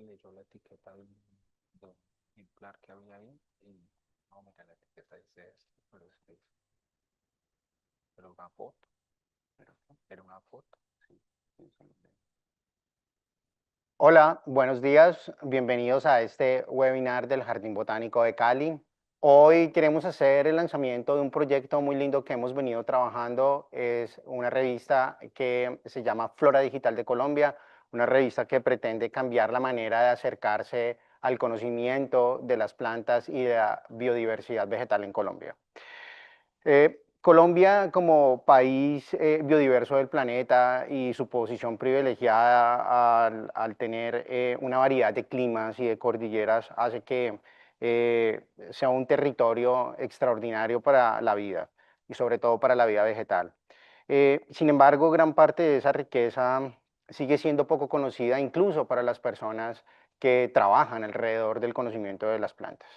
leyó la etiqueta de un ejemplar que había ahí y no, mira, la etiqueta dice esto, pero una foto, era una foto, sí, sí, eso lo leí. Hola, buenos días. Bienvenidos a este webinar del Jardín Botánico de Cali. Hoy queremos hacer el lanzamiento de un proyecto muy lindo que hemos venido trabajando. Es una revista que se llama Flora Digital de Colombia, una revista que pretende cambiar la manera de acercarse al conocimiento de las plantas y de la biodiversidad vegetal en Colombia. Colombia como país biodiverso del planeta y su posición privilegiada al tener una variedad de climas y de cordilleras hace que sea un territorio extraordinario para la vida y sobre todo para la vida vegetal. Sin embargo, gran parte de esa riqueza sigue siendo poco conocida incluso para las personas que trabajan alrededor del conocimiento de las plantas.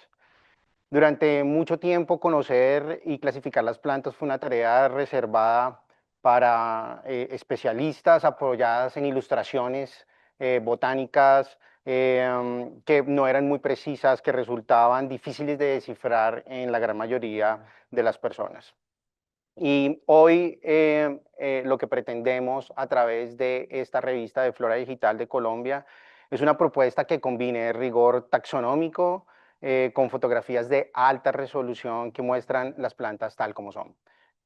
Durante mucho tiempo conocer y clasificar las plantas fue una tarea reservada para especialistas apoyadas en ilustraciones botánicas que no eran muy precisas, que resultaban difíciles de descifrar en la gran mayoría de las personas. Y hoy lo que pretendemos a través de esta revista de Flora Digital de Colombia es una propuesta que combine rigor taxonómico con fotografías de alta resolución que muestran las plantas tal como son,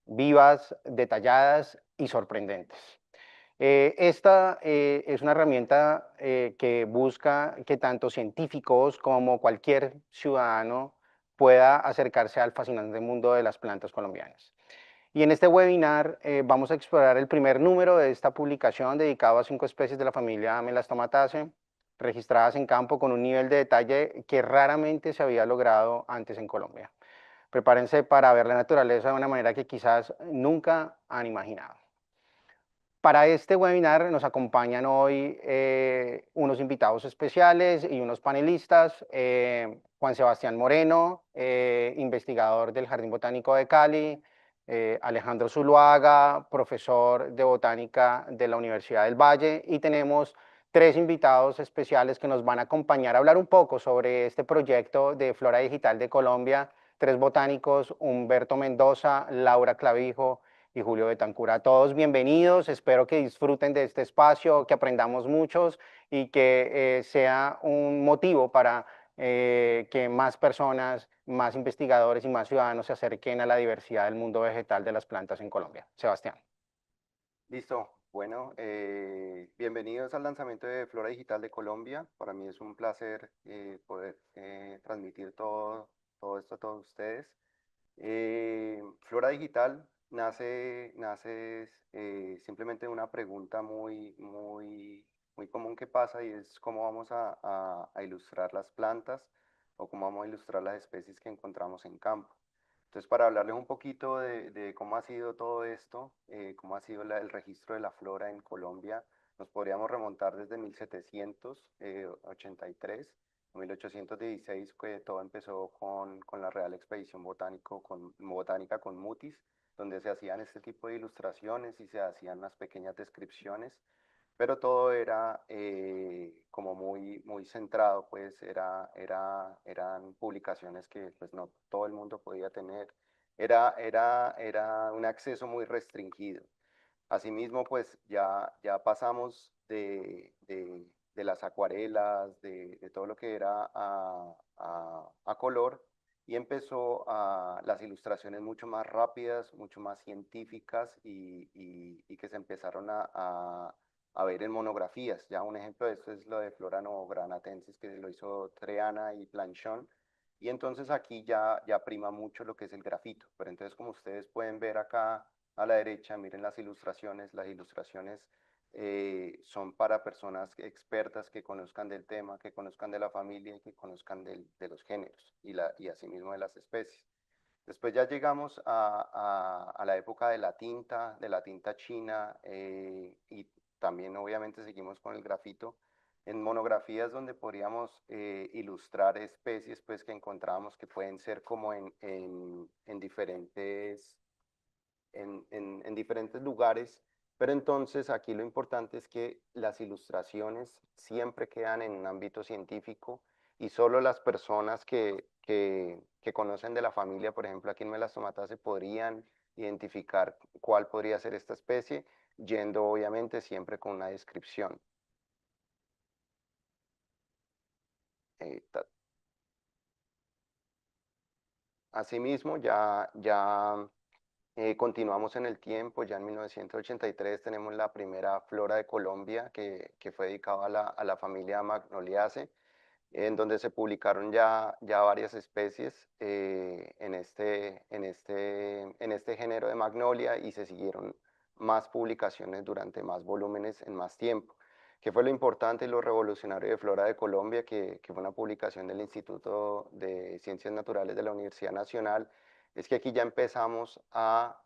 vivas, detalladas y sorprendentes. Esta es una herramienta que busca que tanto científicos como cualquier ciudadano pueda acercarse al fascinante mundo de las plantas colombianas. Y en este webinar vamos a explorar el primer número de esta publicación dedicado a 5 especies de la familia Melastomataceae, registradas en campo con un nivel de detalle que raramente se había logrado antes en Colombia. Prepárense para ver la naturaleza de una manera que quizás nunca han imaginado. Para este webinar nos acompañan hoy unos invitados especiales y unos panelistas. Juan Sebastián Moreno, investigador del Jardín Botánico de Cali, Alejandro Zuluaga, profesor de botánica de la Universidad del Valle, y tenemos 3 invitados especiales que nos van a acompañar a hablar un poco sobre este proyecto de Flora Digital de Colombia. 3 botánicos: Humberto Mendoza, Laura Clavijo y Julio Betancur. A todos bienvenidos, espero que disfruten de este espacio, que aprendamos muchos y que sea un motivo para que más personas, más investigadores y más ciudadanos se acerquen a la diversidad del mundo vegetal de las plantas en Colombia. Sebastián. Listo. Bueno, bienvenidos al lanzamiento de Flora Digital de Colombia. Para mí es un placer poder transmitir todo esto a todos ustedes. Flora Digital nace simplemente de una pregunta muy común que pasa, y es cómo vamos a ilustrar las plantas o cómo vamos a ilustrar las especies que encontramos en campo. Entonces, para hablarles un poquito de cómo ha sido todo esto, cómo ha sido el registro de la flora en Colombia, nos podríamos remontar desde 1783, 1816, que todo empezó con la Real Expedición Botánica con Mutis, donde se hacían este tipo de ilustraciones y se hacían unas pequeñas descripciones, pero todo era como muy centrado, pues eran publicaciones que pues no todo el mundo podía tener, era un acceso muy restringido. Asimismo, pues ya pasamos de las acuarelas, de todo lo que era a color, y empezó las ilustraciones mucho más rápidas, mucho más científicas, y que se empezaron a ver en monografías. Ya un ejemplo de esto es lo de Flora novogranatensis, que lo hizo Treana y Planchón. Y entonces aquí ya prima mucho lo que es el grafito. Pero entonces, como ustedes pueden ver acá a la derecha, miren las ilustraciones son para personas expertas que conozcan del tema, que conozcan de la familia y que conozcan de los géneros y asimismo de las especies. Después ya llegamos a la época de la tinta china, y también obviamente seguimos con el grafito en monografías donde podríamos ilustrar especies pues, que encontrábamos que pueden ser como en diferentes lugares Pero entonces aquí lo importante es que las ilustraciones siempre quedan en un ámbito científico y solo las personas que conocen de la familia, por ejemplo, aquí en Melastomata, se podrían identificar cuál podría ser esta especie, yendo obviamente siempre con una descripción. Eh, ta- Asimismo, continuamos en el tiempo. Ya en 1983 tenemos la primera flora de Colombia que fue dedicada a la familia Magnoliaceae, en donde se publicaron ya varias especies en este género de Magnolia, y se siguieron más publicaciones durante más volúmenes en más tiempo. ¿Qué fue lo importante y lo revolucionario de Flora de Colombia? Que fue una publicación del Instituto de Ciencias Naturales de la Universidad Nacional. Es que aquí ya empezamos a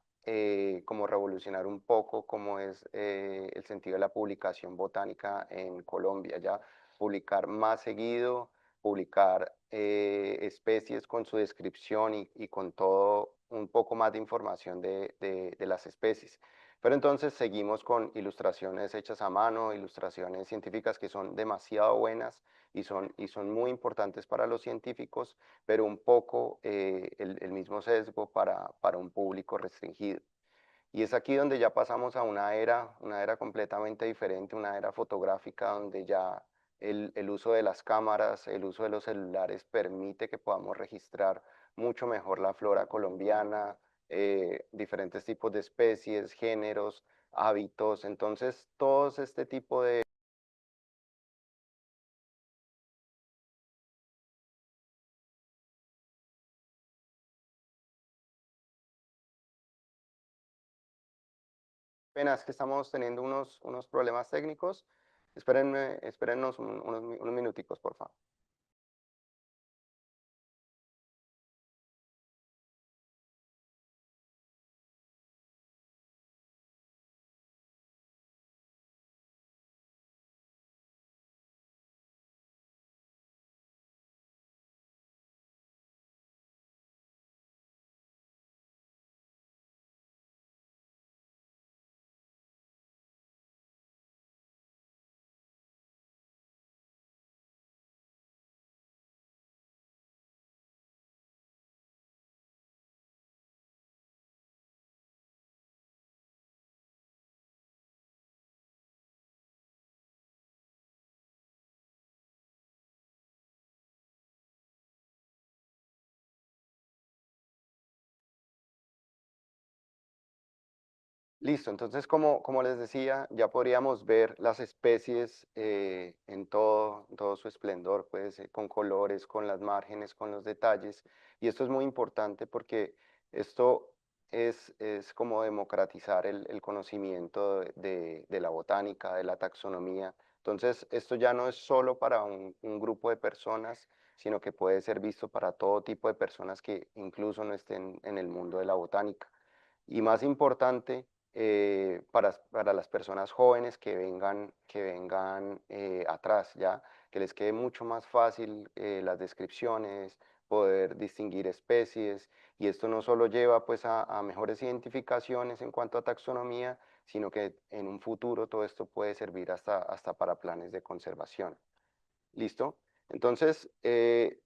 como revolucionar un poco cómo es el sentido de la publicación botánica en Colombia. Ya publicar más seguido, publicar especies con su descripción y con todo un poco más de información de las especies. Pero entonces seguimos con ilustraciones hechas a mano, ilustraciones científicas que son demasiado buenas y son muy importantes para los científicos, pero un poco el mismo sesgo para un público restringido. Y es aquí donde ya pasamos a una era completamente diferente, una era fotográfica, donde ya el uso de las cámaras, el uso de los celulares permite que podamos registrar mucho mejor la flora colombiana, diferentes tipos de especies, géneros, hábitos. Entonces, todos este tipo de... Apenas que estamos teniendo unos problemas técnicos. Espérennos unos minuticos, por favor. Listo, entonces como les decía, ya podríamos ver las especies en todo su esplendor, pues con colores, con las márgenes, con los detalles. Y esto es muy importante porque esto es como democratizar el conocimiento de la botánica, de la taxonomía. Entonces, esto ya no es solo para un grupo de personas, sino que puede ser visto para todo tipo de personas que incluso no estén en el mundo de la botánica. Y más importante, para las personas jóvenes que vengan atrás, ¿ya? Que les quede mucho más fácil las descripciones, poder distinguir especies, y esto no solo lleva pues a mejores identificaciones en cuanto a taxonomía, sino que en un futuro todo esto puede servir hasta para planes de conservación. ¿Listo? Entonces, de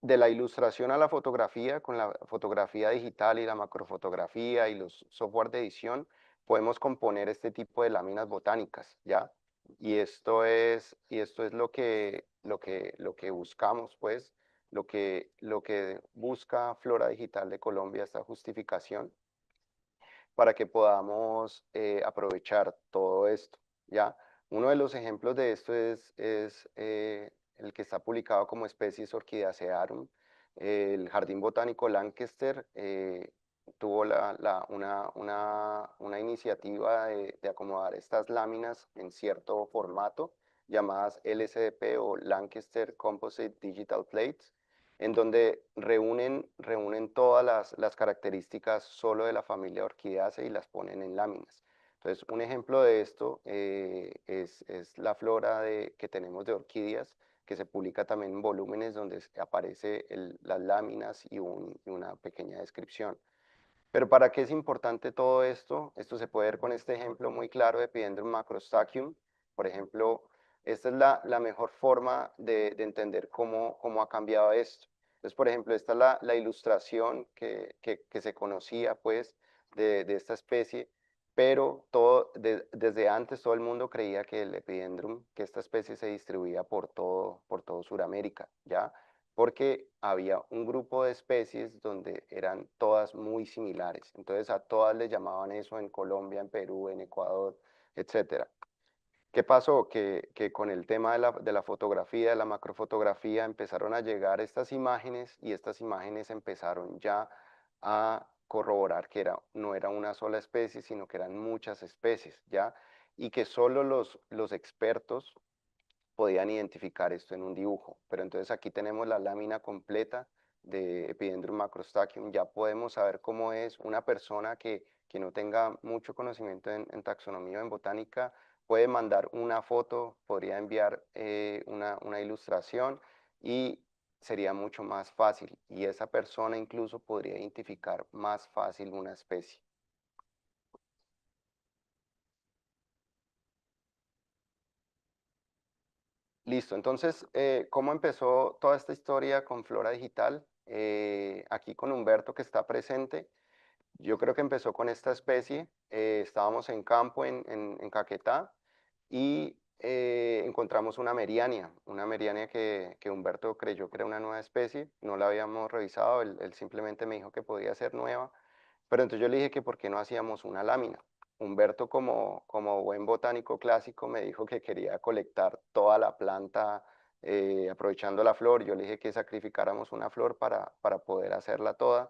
la ilustración a la fotografía, con la fotografía digital y la macrofotografía y los software de edición, podemos componer este tipo de láminas botánicas, ¿ya? Y esto es lo que buscamos, pues, lo que busca Flora Digital de Colombia, esta justificación, para que podamos aprovechar todo esto, ¿ya? Uno de los ejemplos de esto es el que está publicado como especies Orchidacearum. El Jardín Botánico Lancaster tuvo una iniciativa de acomodar estas láminas en cierto formato, llamadas LCDP o Lancaster Composite Digital Plates, en donde reúnen todas las características solo de la familia Orchidaceae y las ponen en láminas. Entonces, un ejemplo de esto es la flora que tenemos de orquídeas, que se publica también en volúmenes donde aparece las láminas y una pequeña descripción. Pero ¿para qué es importante todo esto? Esto se puede ver con este ejemplo muy claro de Epidendrum macrostachys. Por ejemplo, esta es la mejor forma de entender cómo ha cambiado esto. Entonces, por ejemplo, esta es la ilustración que se conocía, pues, de esta especie, pero desde antes todo el mundo creía que el Epidendrum, que esta especie se distribuía por todo Sudamérica, ¿ya? Porque había un grupo de especies donde eran todas muy similares. Entonces a todas les llamaban eso en Colombia, en Perú, en Ecuador, etcétera. ¿Qué pasó? Que con el tema de la fotografía, de la macrofotografía, empezaron a llegar estas imágenes y estas imágenes empezaron ya a corroborar que no era una sola especie, sino que eran muchas especies, ¿ya? Y que solo los expertos podían identificar esto en un dibujo. Pero entonces aquí tenemos la lámina completa de Epidendrum macrostachys. Ya podemos saber cómo es una persona que no tenga mucho conocimiento en taxonomía o en botánica, puede mandar una foto, podría enviar una ilustración y sería mucho más fácil. Y esa persona incluso podría identificar más fácil una especie. Listo, entonces, ¿cómo empezó toda esta historia con Flora Digital? Aquí con Humberto que está presente, yo creo que empezó con esta especie, estábamos en campo en Caquetá y encontramos una meriania que Humberto creyó que era una nueva especie, no la habíamos revisado, él simplemente me dijo que podía ser nueva, pero entonces yo le dije que por qué no hacíamos una lámina. Humberto, como buen botánico clásico, me dijo que quería colectar toda la planta aprovechando la flor. Yo le dije que sacrificáramos una flor para poder hacerla toda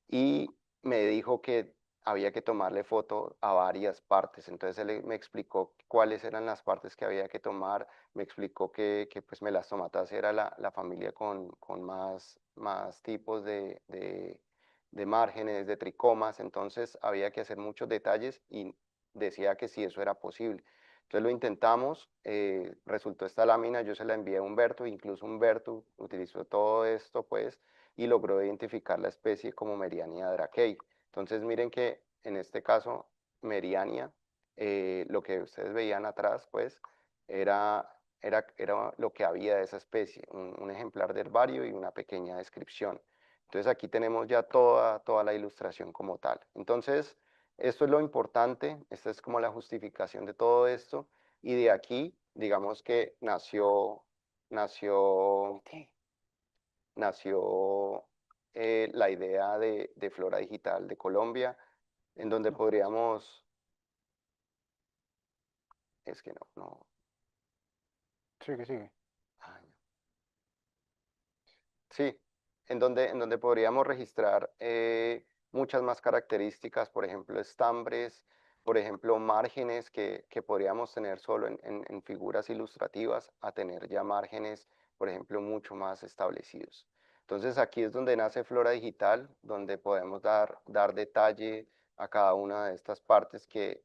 y me dijo que había que tomarle foto a varias partes. Entonces él me explicó cuáles eran las partes que había que tomar, me explicó que pues melastomatas era la familia con más tipos de márgenes, de tricomas, entonces había que hacer muchos detalles y decía que sí, eso era posible. Entonces lo intentamos, resultó esta lámina, yo se la envié a Humberto, incluso Humberto utilizó todo esto pues y logró identificar la especie como Meriania drakei. Entonces miren que en este caso Meriania, lo que ustedes veían atrás pues era lo que había de esa especie, un ejemplar de herbario y una pequeña descripción. Entonces aquí tenemos ya toda la ilustración como tal. Entonces, esto es lo importante, esta es como la justificación de todo esto, y de aquí, digamos que nació la idea de Flora Digital de Colombia, en donde podríamos, es que no, Sigue, sigue. ay, sí, en donde podríamos registrar muchas más características, por ejemplo, estambres, por ejemplo, márgenes que podríamos tener solo en figuras ilustrativas, a tener ya márgenes, por ejemplo, mucho más establecidos. Entonces aquí es donde nace Flora Digital, donde podemos dar detalle a cada una de estas partes que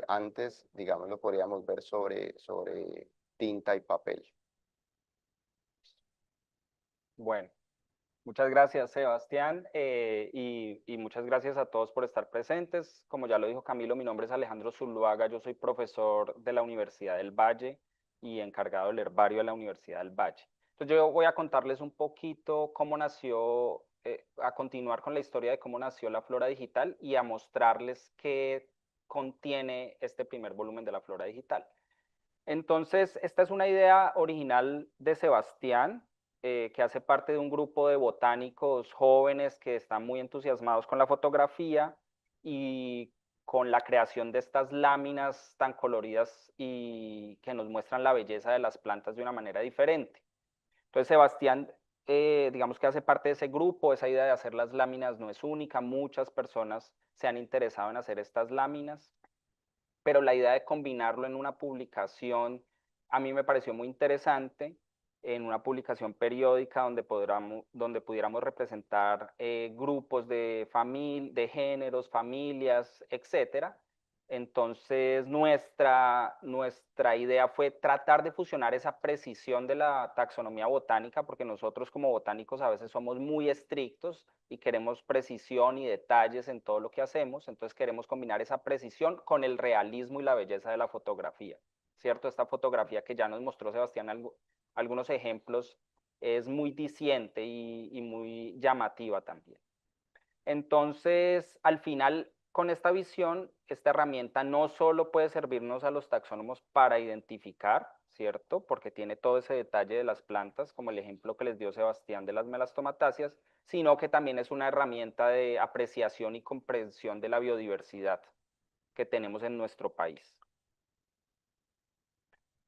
antes, digamos, lo podríamos ver sobre tinta y papel. Bueno, muchas gracias, Sebastián, y muchas gracias a todos por estar presentes. Como ya lo dijo Camilo, mi nombre es Alejandro Zuluaga, yo soy profesor de la Universidad del Valle y encargado del herbario de la Universidad del Valle. Entonces yo voy a contarles un poquito cómo nació, a continuar con la historia de cómo nació la Flora Digital y a mostrarles qué contiene este primer volumen de la Flora Digital. Entonces, esta es una idea original de Sebastián, que hace parte de un grupo de botánicos jóvenes que están muy entusiasmados con la fotografía y con la creación de estas láminas tan coloridas y que nos muestran la belleza de las plantas de una manera diferente. Entonces, Sebastián, digamos que hace parte de ese grupo, esa idea de hacer las láminas no es única, muchas personas se han interesado en hacer estas láminas, pero la idea de combinarlo en una publicación a mí me pareció muy interesante, en una publicación periódica donde pudiéramos representar grupos de géneros, familias, etcétera, Entonces, nuestra idea fue tratar de fusionar esa precisión de la taxonomía botánica, porque nosotros como botánicos a veces somos muy estrictos y queremos precisión y detalles en todo lo que hacemos, entonces queremos combinar esa precisión con el realismo y la belleza de la fotografía, ¿cierto? Esta fotografía que ya nos mostró Sebastián algunos ejemplos es muy diciente y muy llamativa también. Entonces, al final, con esta visión, esta herramienta no solo puede servirnos a los taxónomos para identificar, ¿cierto? Porque tiene todo ese detalle de las plantas, como el ejemplo que les dio Sebastián de las melastomatáceas, sino que también es una herramienta de apreciación y comprensión de la biodiversidad que tenemos en nuestro país.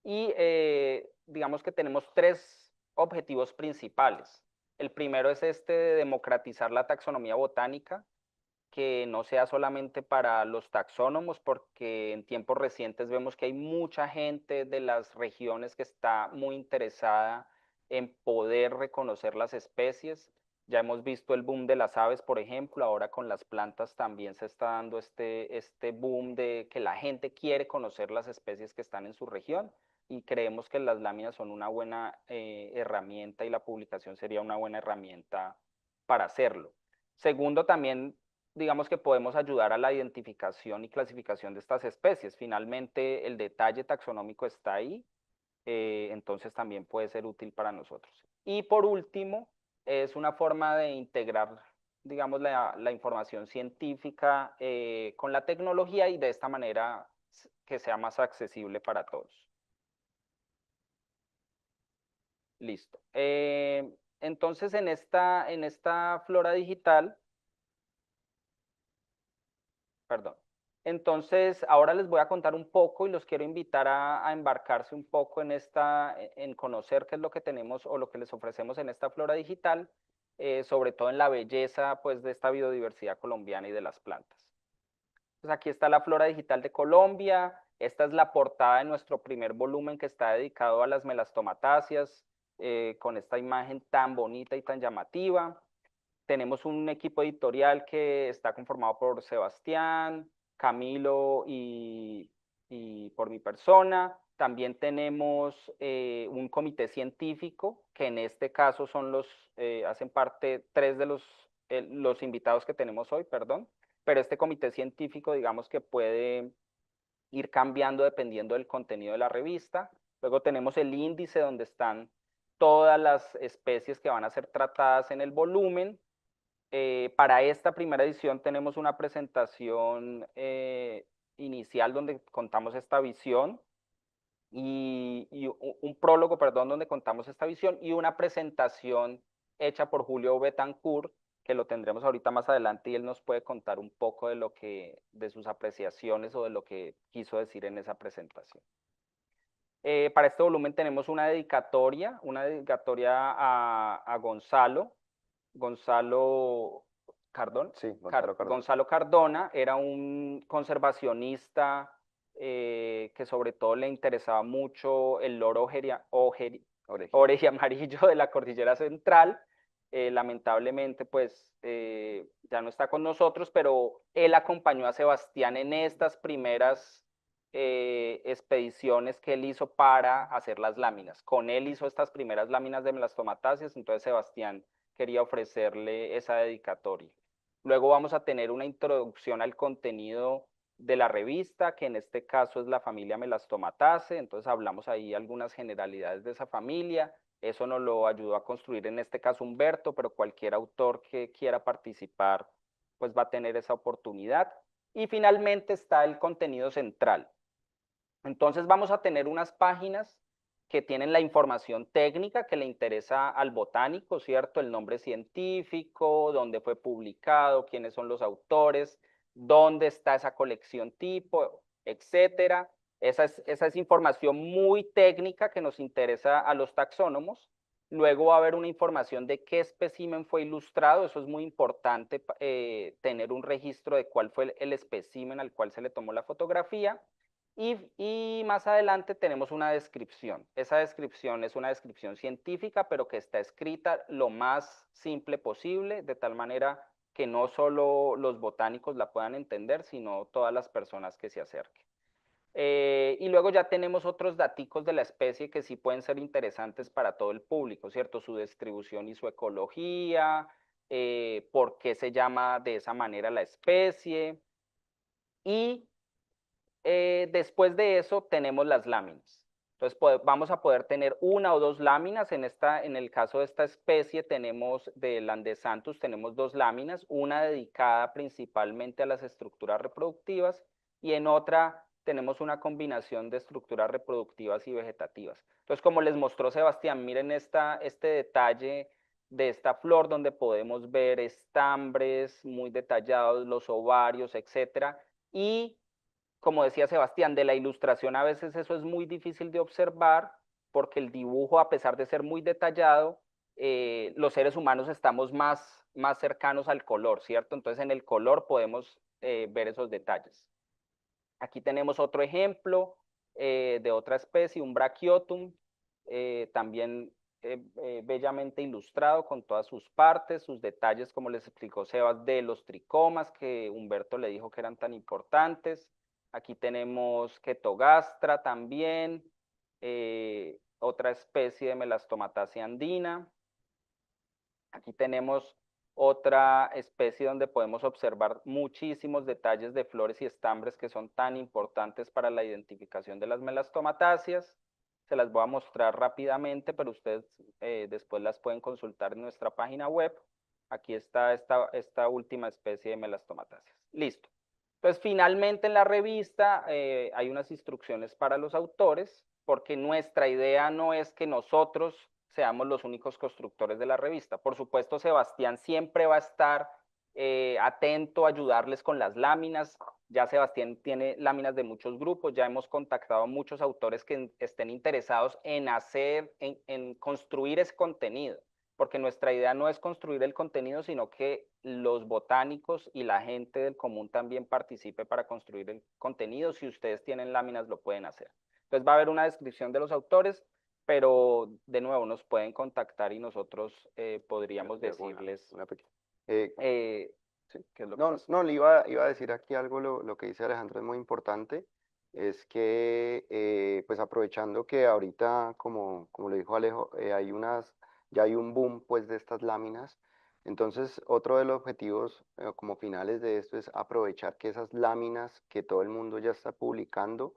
Y digamos que tenemos tres objetivos principales. El primero es este de democratizar la taxonomía botánica, que no sea solamente para los taxónomos, porque en tiempos recientes vemos que hay mucha gente de las regiones que está muy interesada en poder reconocer las especies. Ya hemos visto el boom de las aves, por ejemplo, ahora con las plantas también se está dando este boom de que la gente quiere conocer las especies que están en su región y creemos que las láminas son una buena herramienta y la publicación sería una buena herramienta para hacerlo. Segundo, también digamos que podemos ayudar a la identificación y clasificación de estas especies. Finalmente, el detalle taxonómico está ahí, entonces también puede ser útil para nosotros. Y por último, es una forma de integrar, digamos, la información científica con la tecnología y de esta manera que sea más accesible para todos. Listo. Entonces, en esta flora digital, perdón. Entonces, ahora les voy a contar un poco y los quiero invitar a embarcarse un poco en conocer qué es lo que tenemos o lo que les ofrecemos en esta flora digital, sobre todo en la belleza pues, de esta biodiversidad colombiana y de las plantas. Pues aquí está la flora digital de Colombia. Esta es la portada de nuestro primer volumen que está dedicado a las melastomatáceas, con esta imagen tan bonita y tan llamativa. Tenemos un equipo editorial que está conformado por Sebastián, Camilo y por mi persona. También tenemos un comité científico, que en este caso hacen parte tres de los invitados que tenemos hoy, perdón. Pero este comité científico, digamos que puede ir cambiando dependiendo del contenido de la revista. Luego tenemos el índice donde están todas las especies que van a ser tratadas en el volumen. Para esta primera edición tenemos una presentación inicial donde contamos esta visión y un prólogo, perdón, donde contamos esta visión y una presentación hecha por Julio Betancourt, que lo tendremos ahorita más adelante y él nos puede contar un poco de sus apreciaciones o de lo que quiso decir en esa presentación. Para este volumen tenemos una dedicatoria a Gonzalo Cardón. Sí, Gonzalo Cardona. Gonzalo Cardona era un conservacionista que sobre todo le interesaba mucho el loro oreje amarillo de la cordillera central. Lamentablemente, pues ya no está con nosotros, pero él acompañó a Sebastián en estas primeras expediciones que él hizo para hacer las láminas. Con él hizo estas primeras láminas de melastomatáceas, entonces Sebastián quería ofrecerle esa dedicatoria. Luego vamos a tener una introducción al contenido de la revista, que en este caso es la familia Melastomatacea, entonces hablamos ahí algunas generalidades de esa familia, eso nos lo ayudó a construir en este caso Humberto, pero cualquier autor que quiera participar pues va a tener esa oportunidad. Y finalmente está el contenido central. Entonces vamos a tener unas páginas que tienen la información técnica que le interesa al botánico, ¿cierto? El nombre científico, dónde fue publicado, quiénes son los autores, dónde está esa colección tipo, etcétera. Esa es información muy técnica que nos interesa a los taxónomos. Luego va a haber una información de qué espécimen fue ilustrado, eso es muy importante, tener un registro de cuál fue el espécimen al cual se le tomó la fotografía. Y más adelante tenemos una descripción. Esa descripción es una descripción científica, pero que está escrita lo más simple posible, de tal manera que no solo los botánicos la puedan entender, sino todas las personas que se acerquen. Y luego ya tenemos otros daticos de la especie que sí pueden ser interesantes para todo el público, ¿cierto? Su distribución y su ecología, por qué se llama de esa manera la especie. Y después de eso tenemos las láminas. Entonces vamos a poder tener una o dos láminas. En el caso de esta especie tenemos, de Landesanthus, tenemos dos láminas, una dedicada principalmente a las estructuras reproductivas y en otra tenemos una combinación de estructuras reproductivas y vegetativas. Entonces, como les mostró Sebastián, miren este detalle de esta flor donde podemos ver estambres muy detallados, los ovarios, etcétera, y como decía Sebastián, de la ilustración a veces eso es muy difícil de observar porque el dibujo, a pesar de ser muy detallado, los seres humanos estamos más cercanos al color, ¿cierto? Entonces en el color podemos ver esos detalles. Aquí tenemos otro ejemplo de otra especie, un Brachiotum, también bellamente ilustrado con todas sus partes, sus detalles, como les explicó Sebas, de los tricomas que Humberto le dijo que eran tan importantes. Aquí tenemos Ketogastra también, otra especie de Melastomataceae andina. Aquí tenemos otra especie donde podemos observar muchísimos detalles de flores y estambres que son tan importantes para la identificación de las melastomatáceas. Se las voy a mostrar rápidamente, pero ustedes después las pueden consultar en nuestra página web. Aquí está esta última especie de melastomatáceas. Listo. Entonces, finalmente en la revista hay unas instrucciones para los autores, porque nuestra idea no es que nosotros seamos los únicos constructores de la revista. Por supuesto, Sebastián siempre va a estar atento a ayudarles con las láminas. Ya Sebastián tiene láminas de muchos grupos, ya hemos contactado a muchos autores que estén interesados en en construir ese contenido, porque nuestra idea no es construir el contenido, sino que los botánicos y la gente del común también participe para construir el contenido. Si ustedes tienen láminas, lo pueden hacer. Entonces va a haber una descripción de los autores, pero de nuevo nos pueden contactar y nosotros podríamos decirles una pequeña. sí, qué es lo que No, pasa. no, le iba a decir aquí algo, lo que dice Alejandro es muy importante, es que pues aprovechando que ahorita, como le dijo Alejo, ya hay un boom pues de estas láminas, entonces otro de los objetivos como finales de esto es aprovechar que esas láminas que todo el mundo ya está publicando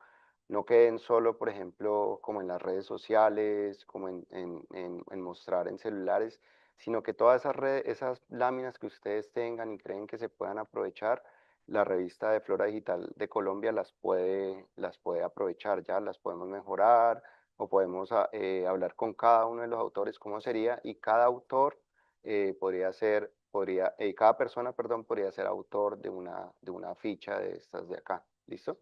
no queden solo, por ejemplo, como en las redes sociales, como en mostrar en celulares, sino que todas esas láminas que ustedes tengan y creen que se puedan aprovechar, la revista de Flora Digital de Colombia las puede aprovechar, ya las podemos mejorar o podemos hablar con cada uno de los autores cómo sería y cada autor cada persona, perdón, podría ser autor de una ficha de estas de acá. ¿Listo?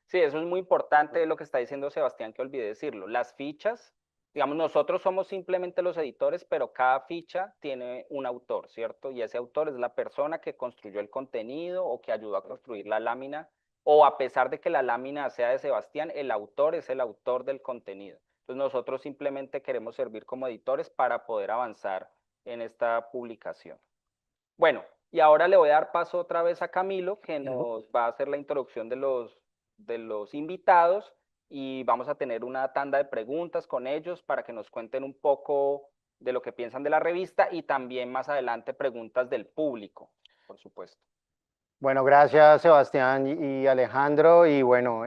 Sí, eso es muy importante lo que está diciendo Sebastián, que olvidé decirlo. Las fichas, digamos, nosotros somos simplemente los editores, pero cada ficha tiene un autor, ¿cierto? Y ese autor es la persona que construyó el contenido o que ayudó a construir la lámina, o a pesar de que la lámina sea de Sebastián, el autor es el autor del contenido. Entonces nosotros simplemente queremos servir como editores para poder avanzar en esta publicación. Bueno, y ahora le voy a dar paso otra vez a Camilo, que nos va a hacer la introducción de los invitados y vamos a tener una tanda de preguntas con ellos para que nos cuenten un poco de lo que piensan de la revista y también más adelante preguntas del público, por supuesto. Bueno, gracias Sebastián y Alejandro. Y bueno,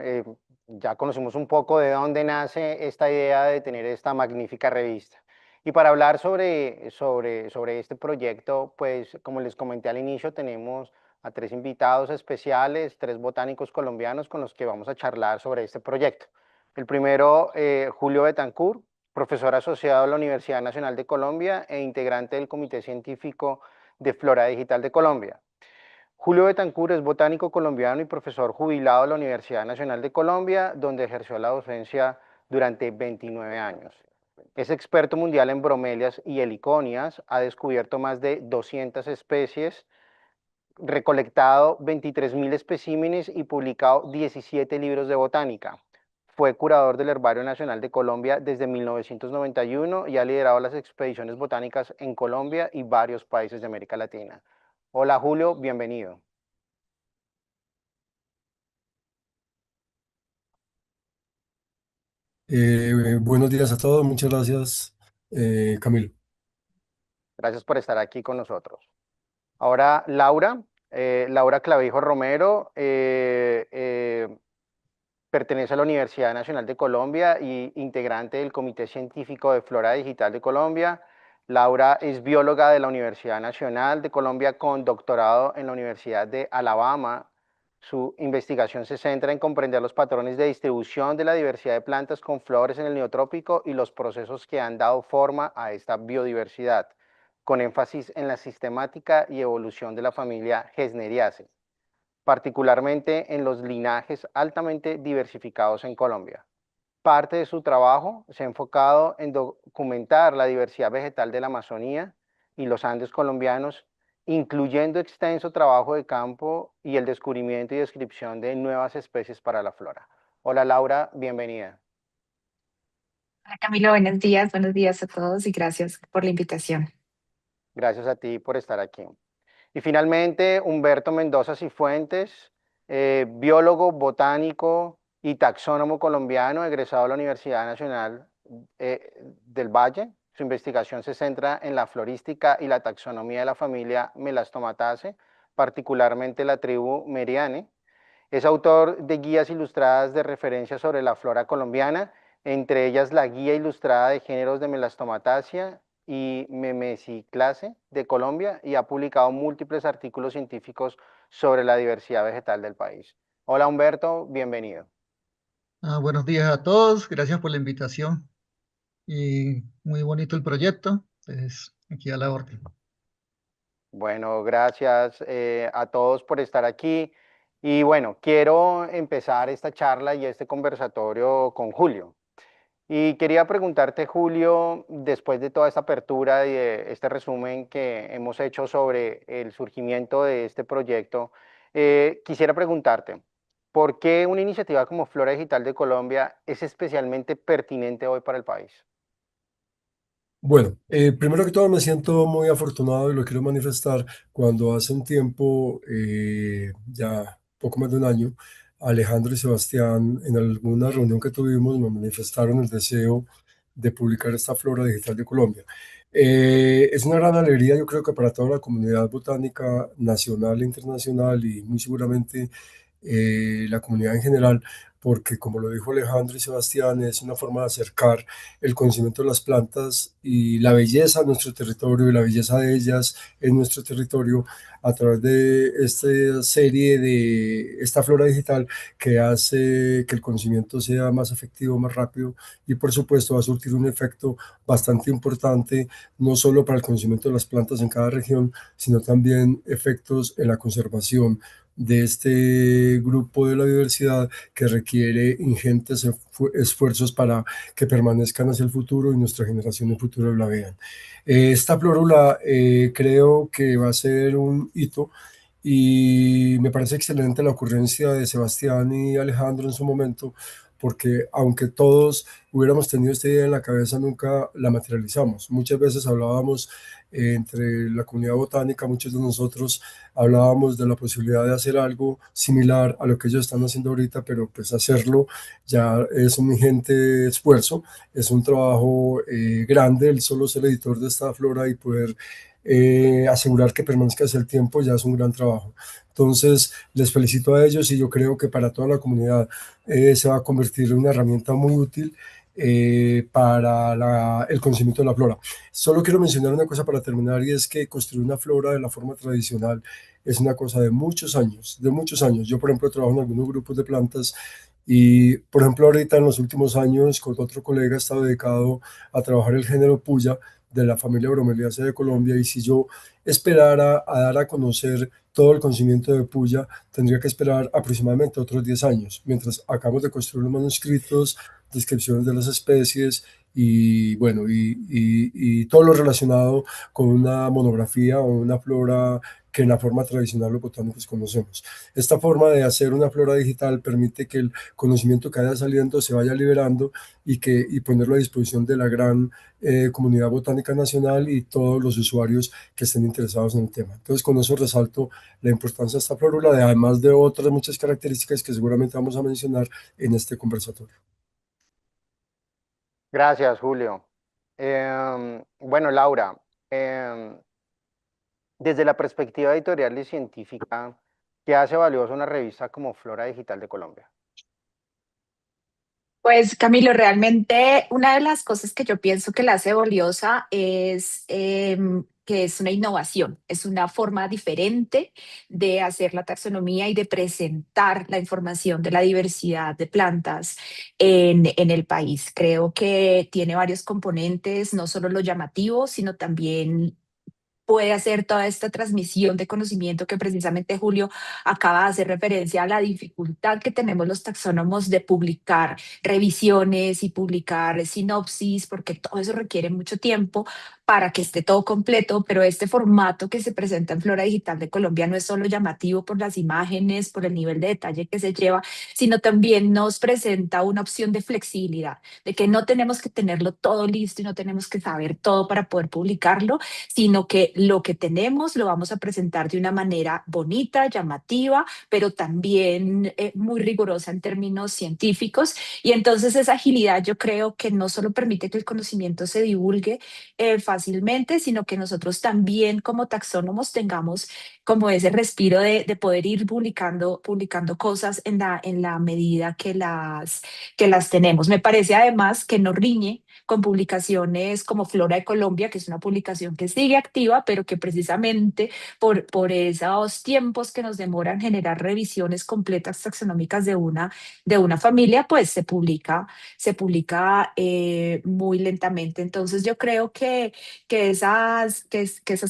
ya conocimos un poco de dónde nace esta idea de tener esta magnífica revista. Y para hablar sobre este proyecto, pues como les comenté al inicio, tenemos a tres invitados especiales, tres botánicos colombianos con los que vamos a charlar sobre este proyecto. El primero, Julio Betancourt, profesor asociado a la Universidad Nacional de Colombia e integrante del Comité Científico de Flora Digital de Colombia. Julio Betancourt es botánico colombiano y profesor jubilado de la Universidad Nacional de Colombia, donde ejerció la docencia durante 29 años. Es experto mundial en bromelias y heliconias, ha descubierto más de 200 especies, recolectado 23.000 especímenes y publicado 17 libros de botánica. Fue curador del Herbario Nacional de Colombia desde 1991 y ha liderado las expediciones botánicas en Colombia y varios países de América Latina. Hola Julio, bienvenido. Buenos días a todos, muchas gracias, Camilo. Gracias por estar aquí con nosotros. Ahora Laura, Laura Clavijo Romero, pertenece a la Universidad Nacional de Colombia y integrante del Comité Científico de Flora Digital de Colombia. Laura es bióloga de la Universidad Nacional de Colombia con doctorado en la Universidad de Alabama. Su investigación se centra en comprender los patrones de distribución de la diversidad de plantas con flores en el neotrópico y los procesos que han dado forma a esta biodiversidad, con énfasis en la sistemática y evolución de la familia Gesneriaceae, particularmente en los linajes altamente diversificados en Colombia. Parte de su trabajo se ha enfocado en documentar la diversidad vegetal de la Amazonía y los Andes colombianos, incluyendo extenso trabajo de campo y el descubrimiento y descripción de nuevas especies para la flora. Hola Laura, bienvenida. Hola Camilo, buenos días a todos y gracias por la invitación. Gracias a ti por estar aquí. Y finalmente, Humberto Mendoza Cifuentes, biólogo, botánico y taxónomo colombiano, egresado de la Universidad Nacional del Valle. Su investigación se centra en la florística y la taxonomía de la familia Melastomataceae, particularmente la tribu Meriane. Es autor de guías ilustradas de referencia sobre la flora colombiana, entre ellas la Guía Ilustrada de Géneros de Melastomataceae y Memesiclace de Colombia, y ha publicado múltiples artículos científicos sobre la diversidad vegetal del país. Hola Humberto, bienvenido. Buenos días a todos, gracias por la invitación y muy bonito el proyecto, pues aquí a la orden. Bueno, gracias a todos por estar aquí. Y bueno, quiero empezar esta charla y este conversatorio con Julio. Y quería preguntarte, Julio, después de toda esta apertura y de este resumen que hemos hecho sobre el surgimiento de este proyecto, quisiera preguntarte, ¿por qué una iniciativa como Flora Digital de Colombia es especialmente pertinente hoy para el país? Bueno, primero que todo me siento muy afortunado y lo quiero manifestar cuando hace un tiempo, ya poco más de un año, Alejandro y Sebastián en alguna reunión que tuvimos me manifestaron el deseo de publicar esta Flora Digital de Colombia. Es una gran alegría, yo creo que para toda la comunidad botánica nacional e internacional y muy seguramente la comunidad en general, porque como lo dijo Alejandro y Sebastián, es una forma de acercar el conocimiento de las plantas y la belleza de nuestro territorio y la belleza de ellas en nuestro territorio a través de esta serie de esta flora digital que hace que el conocimiento sea más efectivo, más rápido y por supuesto va a surtir un efecto bastante importante no solo para el conocimiento de las plantas en cada región, sino también efectos en la conservación de este grupo de la diversidad que requiere ingentes esfuerzos para que permanezcan hacia el futuro y nuestra generación en futuro la vean. Esta plórula creo que va a ser un hito y me parece excelente la ocurrencia de Sebastián y Alejandro en su momento, porque aunque todos hubiéramos tenido esta idea en la cabeza, nunca la materializamos. Muchas veces hablábamos entre la comunidad botánica, muchos de nosotros hablábamos de la posibilidad de hacer algo similar a lo que ellos están haciendo ahorita, pero pues hacerlo ya es un ingente esfuerzo, es un trabajo grande, el solo ser editor de esta flora y poder asegurar que permanezca hacia el tiempo ya es un gran trabajo. Entonces, les felicito a ellos y yo creo que para toda la comunidad se va a convertir en una herramienta muy útil para el conocimiento de la flora. Solo quiero mencionar una cosa para terminar y es que construir una flora de la forma tradicional es una cosa de muchos años, de muchos años. Yo, por ejemplo, trabajo en algunos grupos de plantas y, por ejemplo, ahorita en los últimos años con otro colega he estado dedicado a trabajar el género puya de la familia Bromeliaceae de Colombia y si yo esperara a dar a conocer todo el conocimiento de puya, tendría que esperar aproximadamente otros 10 años, mientras acabamos de construir los manuscritos, descripciones de las especies y bueno, y todo lo relacionado con una monografía o una flora que en la forma tradicional los botánicos conocemos. Esta forma de hacer una flora digital permite que el conocimiento que vaya saliendo se vaya liberando y ponerlo a disposición de la gran comunidad botánica nacional y todos los usuarios que estén interesados en el tema. Entonces, con eso resalto la importancia de esta flórula, además de otras muchas características que seguramente vamos a mencionar en este conversatorio. Gracias, Julio. Bueno, Laura, desde la perspectiva editorial y científica, ¿qué hace valiosa una revista como Flora Digital de Colombia? Pues Camilo, realmente una de las cosas que yo pienso que la hace valiosa es que es una innovación, es una forma diferente de hacer la taxonomía y de presentar la información de la diversidad de plantas en el país. Creo que tiene varios componentes, no solo lo llamativo, sino también puede hacer toda esta transmisión de conocimiento que precisamente Julio acaba de hacer referencia a la dificultad que tenemos los taxónomos de publicar revisiones y publicar sinopsis, porque todo eso requiere mucho tiempo para que esté todo completo, pero este formato que se presenta en Flora Digital de Colombia no es solo llamativo por las imágenes, por el nivel de detalle que se lleva, sino también nos presenta una opción de flexibilidad, de que no tenemos que tenerlo todo listo y no tenemos que saber todo para poder publicarlo, sino que lo que tenemos lo vamos a presentar de una manera bonita, llamativa, pero también muy rigurosa en términos científicos. Y entonces esa agilidad yo creo que no solo permite que el conocimiento se divulgue fácilmente, sino que nosotros también como taxónomos tengamos como ese respiro de poder ir publicando cosas en la medida que las tenemos. Me parece además que no riñe con publicaciones como Flora de Colombia, que es una publicación que sigue activa, pero que precisamente por esos tiempos que nos demoran generar revisiones completas taxonómicas de una familia, pues se publica muy lentamente. Entonces yo creo que esas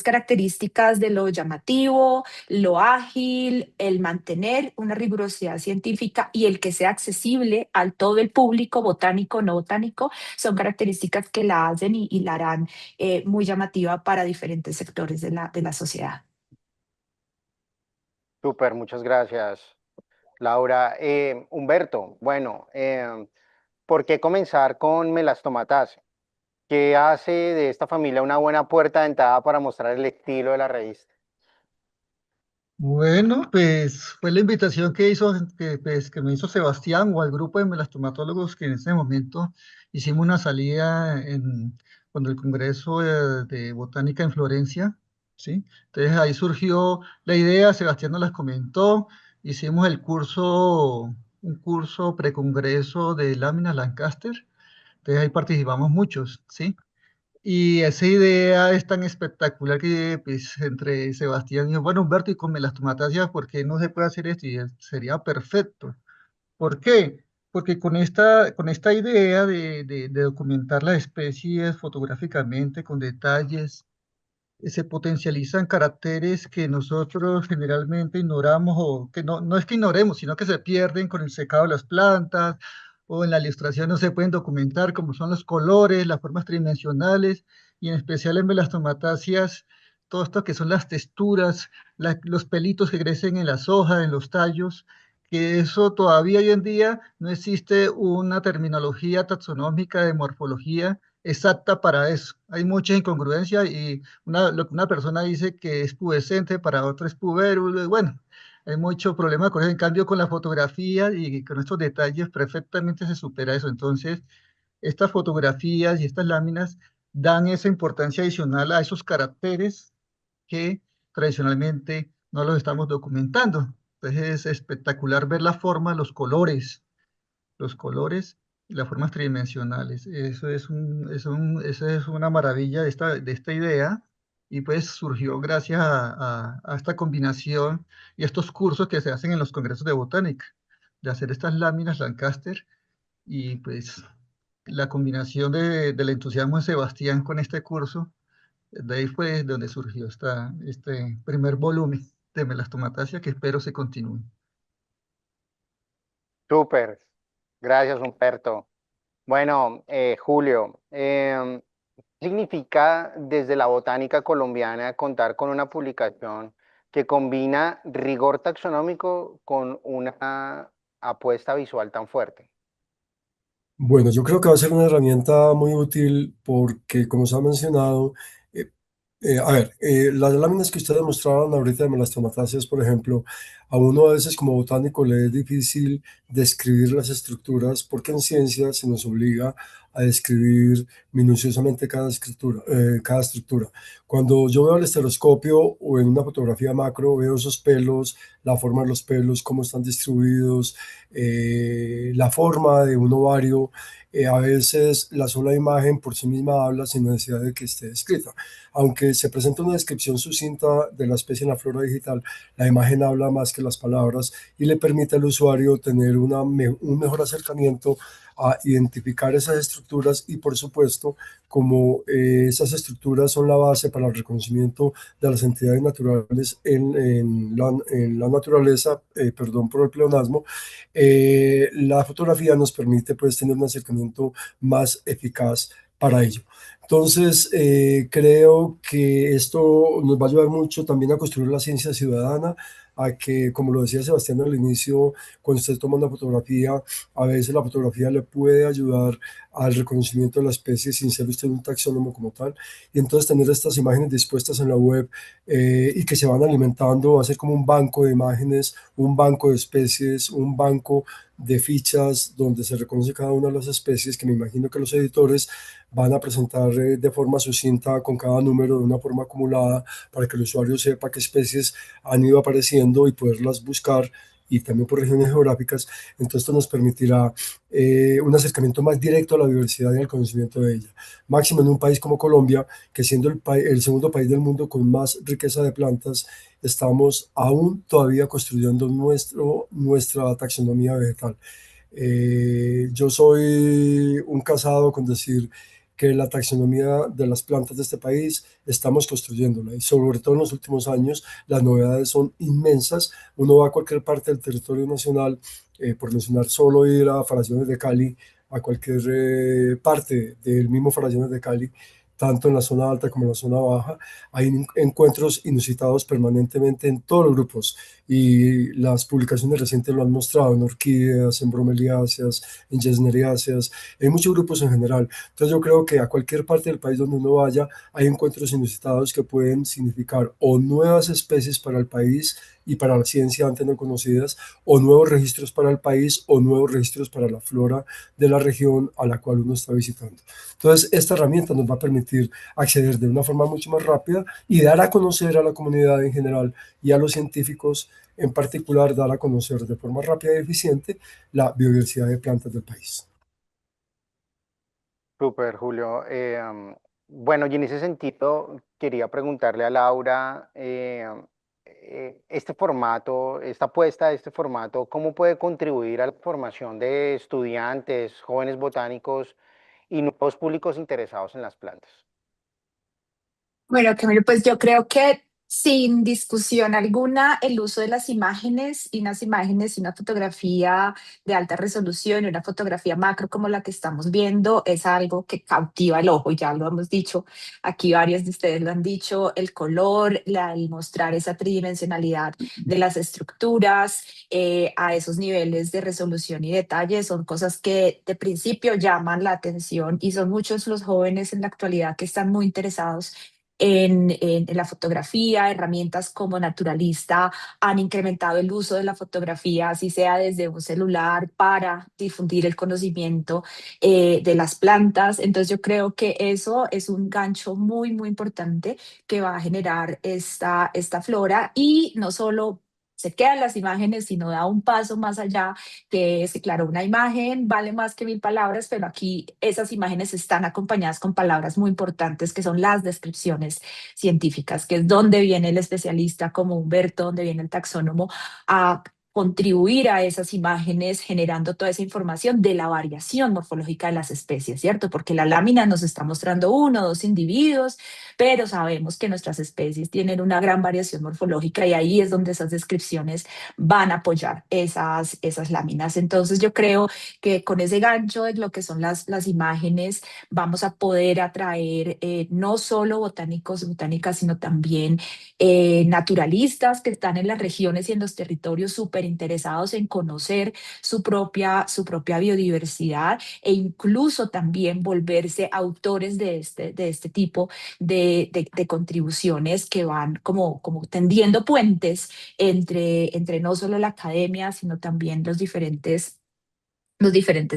características de lo llamativo, lo ágil, el mantener una rigurosidad científica y el que sea accesible al todo el público, botánico, no botánico, son características que la hacen y la harán muy llamativa para diferentes sectores de la sociedad. Súper, muchas gracias, Laura. Humberto, bueno, ¿por qué comenzar con Melastomataceae? ¿Qué hace de esta familia una buena puerta de entrada para mostrar el estilo de la revista? Bueno, pues fue la invitación que me hizo Sebastián o al grupo de melastomatólogos que en ese momento hicimos una salida cuando el Congreso de Botánica en Florencia, ¿sí? Entonces ahí surgió la idea, Sebastián nos las comentó, hicimos un curso precongreso de láminas Lancaster, entonces ahí participamos muchos, ¿sí? Y esa idea es tan espectacular que pues, entre Sebastián y yo, bueno, Humberto, y con melastomatasias, ¿por qué no se puede hacer esto? Sería perfecto. ¿Por qué? Porque con esta idea de documentar las especies fotográficamente, con detalles, se potencializan caracteres que nosotros generalmente ignoramos o que no es que ignoremos, sino que se pierden con el secado de las plantas o en la ilustración no se pueden documentar como son los colores, las formas tridimensionales y en especial en melastomatáceas, todo esto que son las texturas, los pelitos que crecen en las hojas, en los tallos, que eso todavía hoy en día no existe una terminología taxonómica de morfología exacta para eso. Hay muchas incongruencias y lo que una persona dice que es pubescente, para otra es pubérula, bueno, hay mucho problema con eso. En cambio, con la fotografía y con estos detalles perfectamente se supera eso. Entonces, estas fotografías y estas láminas dan esa importancia adicional a esos caracteres que tradicionalmente no los estamos documentando. Entonces, es espectacular ver la forma, los colores y las formas tridimensionales. Eso es una maravilla de esta idea y pues surgió gracias a esta combinación y estos cursos que se hacen en los congresos de botánica, de hacer estas láminas Lancaster y pues la combinación del entusiasmo de Sebastián con este curso, de ahí fue donde surgió este primer volumen de Melastomatasia que espero se continúe. Súper, gracias, Humberto. Bueno, Julio, ¿qué significa desde la botánica colombiana contar con una publicación que combina rigor taxonómico con una apuesta visual tan fuerte? Bueno, yo creo que va a ser una herramienta muy útil porque, como se ha mencionado, eh, las láminas que ustedes mostraron ahorita de melastomataceas, por ejemplo, a uno a veces como botánico le es difícil describir las estructuras porque en ciencia se nos obliga a describir minuciosamente cada estructura. Cuando yo veo al estereoscopio o en una fotografía macro, veo esos pelos, la forma de los pelos, cómo están distribuidos, la forma de un ovario. A veces la sola imagen por sí misma habla sin necesidad de que esté escrita. Aunque se presenta una descripción sucinta de la especie en la flora digital, la imagen habla más que las palabras y le permite al usuario tener un mejor acercamiento a identificar esas estructuras y, por supuesto, como esas estructuras son la base para el reconocimiento de las entidades naturales en la naturaleza, perdón por el pleonasmo, la fotografía nos permite pues tener un acercamiento más eficaz para ello. Entonces, creo que esto nos va a ayudar mucho también a construir la ciencia ciudadana, a que, como lo decía Sebastián al inicio, cuando usted toma una fotografía, a veces la fotografía le puede ayudar al reconocimiento de la especie sin ser usted un taxónomo como tal. Y entonces tener estas imágenes dispuestas en la web y que se van alimentando, va a ser como un banco de imágenes, un banco de especies, un banco de fichas donde se reconoce cada una de las especies que me imagino que los editores van a presentar de forma sucinta con cada número de una forma acumulada para que el usuario sepa qué especies han ido apareciendo y poderlas buscar y también por regiones geográficas. Entonces esto nos permitirá un acercamiento más directo a la diversidad y al conocimiento de ella. Máximo en un país como Colombia, que siendo el segundo país del mundo con más riqueza de plantas, estamos aún todavía construyendo nuestra taxonomía vegetal. Yo soy un casado con decir que la taxonomía de las plantas de este país estamos construyéndola y sobre todo en los últimos años las novedades son inmensas. Uno va a cualquier parte del territorio nacional, por mencionar solo ir a Farallones de Cali, a cualquier parte del mismo Farallones de Cali, tanto en la zona alta como en la zona baja, hay encuentros inusitados permanentemente en todos los grupos y las publicaciones recientes lo han mostrado en orquídeas, en bromeliáceas, en gesneriáceas, en muchos grupos en general. Entonces yo creo que a cualquier parte del país donde uno vaya hay encuentros inusitados que pueden significar o nuevas especies para el país y para la ciencia antes no conocidas, o nuevos registros para el país, o nuevos registros para la flora de la región a la cual uno está visitando. Entonces, esta herramienta nos va a permitir acceder de una forma mucho más rápida y dar a conocer a la comunidad en general y a los científicos en particular, dar a conocer de forma rápida y eficiente la biodiversidad de plantas del país. Súper, Julio. Bueno, y en ese sentido, quería preguntarle a Laura, este formato, esta apuesta de este formato, ¿cómo puede contribuir a la formación de estudiantes, jóvenes botánicos y nuevos públicos interesados en las plantas? Bueno, Camilo, pues yo creo que sin discusión alguna, el uso de las imágenes y unas imágenes y una fotografía de alta resolución y una fotografía macro como la que estamos viendo es algo que cautiva el ojo, ya lo hemos dicho, aquí varios de ustedes lo han dicho, el color, el mostrar esa tridimensionalidad de las estructuras a esos niveles de resolución y detalle son cosas que de principio llaman la atención y son muchos los jóvenes en la actualidad que están muy interesados en la fotografía. Herramientas como Naturalista han incrementado el uso de la fotografía, así sea desde un celular, para difundir el conocimiento de las plantas. Entonces yo creo que eso es un gancho muy, muy importante que va a generar esta flora y no solo se quedan las imágenes, sino da un paso más allá, que es que, claro, una imagen vale más que 1000 palabras, pero aquí esas imágenes están acompañadas con palabras muy importantes, que son las descripciones científicas, que es donde viene el especialista como Humberto, donde viene el taxónomo, a contribuir a esas imágenes generando toda esa información de la variación morfológica de las especies, ¿cierto? Porque la lámina nos está mostrando uno o dos individuos, pero sabemos que nuestras especies tienen una gran variación morfológica y ahí es donde esas descripciones van a apoyar esas láminas. Entonces yo creo que con ese gancho de lo que son las imágenes vamos a poder atraer no solo botánicos, botánicas, sino también naturalistas que están en las regiones y en los territorios súper interesados en conocer su propia biodiversidad e incluso también volverse autores de este tipo de contribuciones que van como tendiendo puentes entre no solo la academia, sino también los diferentes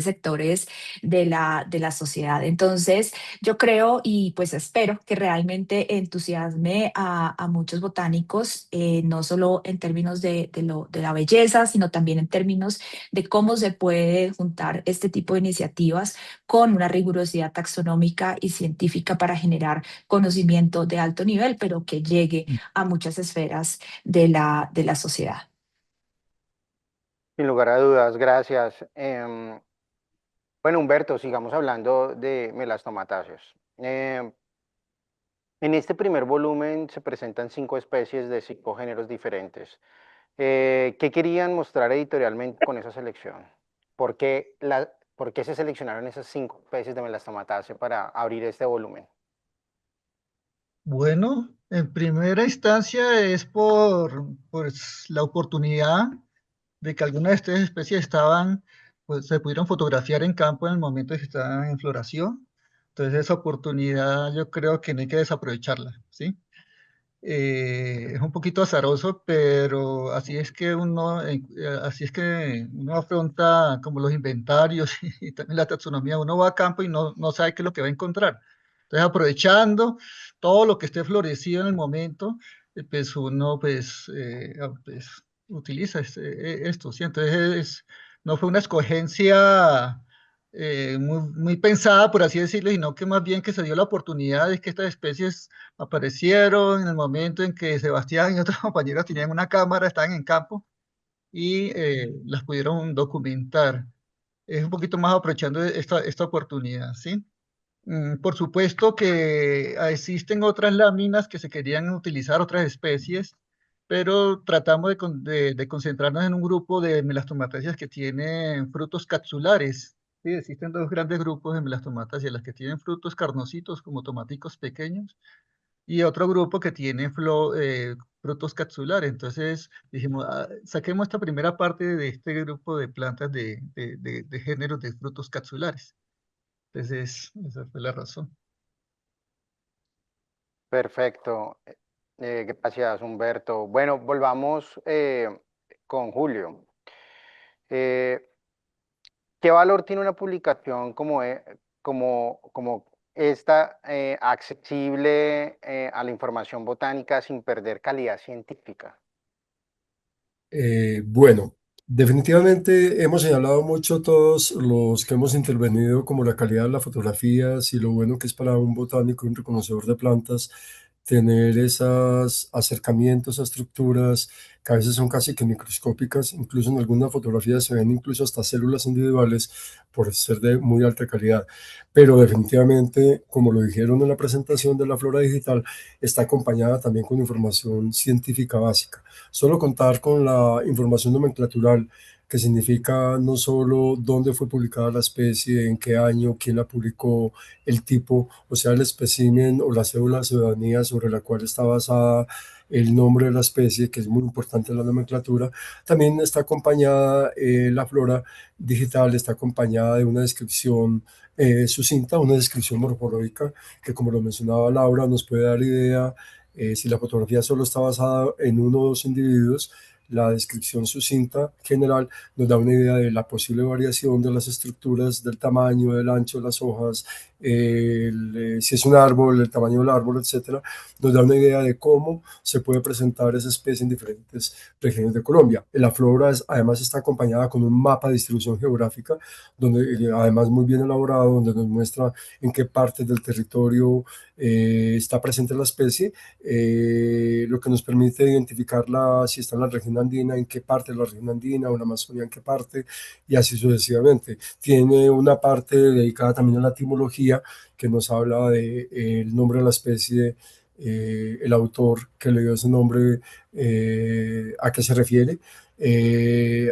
sectores de la sociedad. Entonces, yo creo y pues espero que realmente entusiasme a muchos botánicos, no solo en términos de la belleza, sino también en términos de cómo se puede juntar este tipo de iniciativas con una rigurosidad taxonómica y científica para generar conocimiento de alto nivel, pero que llegue a muchas esferas de la sociedad. Sin lugar a dudas, gracias. Bueno, Humberto, sigamos hablando de melastomatáceos. En este primer volumen se presentan 5 especies de 5 géneros diferentes. ¿Qué querían mostrar editorialmente con esa selección? ¿Por qué se seleccionaron esas 5 especies de melastomatáceo para abrir este volumen? Bueno, en primera instancia es por pues, la oportunidad de que algunas de estas especies estaban, pues se pudieron fotografiar en campo en el momento en que estaban en floración. Entonces esa oportunidad yo creo que no hay que desaprovecharla, ¿sí? Es un poquito azaroso, pero así es que uno afronta como los inventarios y también la taxonomía. Uno va a campo y no sabe qué es lo que va a encontrar. Entonces, aprovechando todo lo que esté florecido en el momento, pues uno pues utiliza esto, ¿sí? Entonces, no fue una escogencia muy pensada, por así decirlo, sino que más bien que se dio la oportunidad de que estas especies aparecieron en el momento en que Sebastián y otros compañeros tenían una cámara, estaban en campo y las pudieron documentar. Es un poquito más aprovechando esta oportunidad, ¿sí? Por supuesto que existen otras láminas que se querían utilizar, otras especies, pero tratamos de concentrarnos en un grupo de melastomatáceas que tienen frutos capsulares. Sí, existen dos grandes grupos de melastomatáceas, las que tienen frutos carnositos como tomaticos pequeños y otro grupo que tiene frutos capsulares. Entonces dijimos, saquemos esta primera parte de este grupo de plantas de géneros de frutos capsulares. Entonces, esa fue la razón. Perfecto. Gracias, Humberto. Bueno, volvamos con Julio. Eh, ¿Qué valor tiene una publicación como esta, accesible a la información botánica sin perder calidad científica? Bueno, definitivamente hemos señalado mucho todos los que hemos intervenido como la calidad de las fotografías y lo bueno que es para un botánico, un reconocedor de plantas, tener esos acercamientos a estructuras que a veces son casi que microscópicas, incluso en algunas fotografías se ven incluso hasta células individuales por ser de muy alta calidad. Pero definitivamente, como lo dijeron en la presentación de la flora digital, está acompañada también con información científica básica. Solo contar con la información nomenclatural, que significa no solo dónde fue publicada la especie, en qué año, quién la publicó, el tipo, o sea, el espécimen o la cédula de ciudadanía sobre la cual está basada el nombre de la especie, que es muy importante en la nomenclatura. También está acompañada la flora digital, está acompañada de una descripción sucinta, una descripción morfológica, que como lo mencionaba Laura, nos puede dar idea si la fotografía solo está basada en uno o dos individuos. La descripción sucinta general nos da una idea de la posible variación de las estructuras, del tamaño, del ancho de las hojas, si es un árbol, el tamaño del árbol, etcétera, nos da una idea de cómo se puede presentar esa especie en diferentes regiones de Colombia. La flora además está acompañada con un mapa de distribución geográfica, donde además muy bien elaborado, donde nos muestra en qué partes del territorio está presente la especie, lo que nos permite identificarla si está en la región andina, en qué parte de la región andina, o en la Amazonía, en qué parte, y así sucesivamente. Tiene una parte dedicada también a la etimología, que nos habla del nombre de la especie, el autor que le dio ese nombre, a qué se refiere,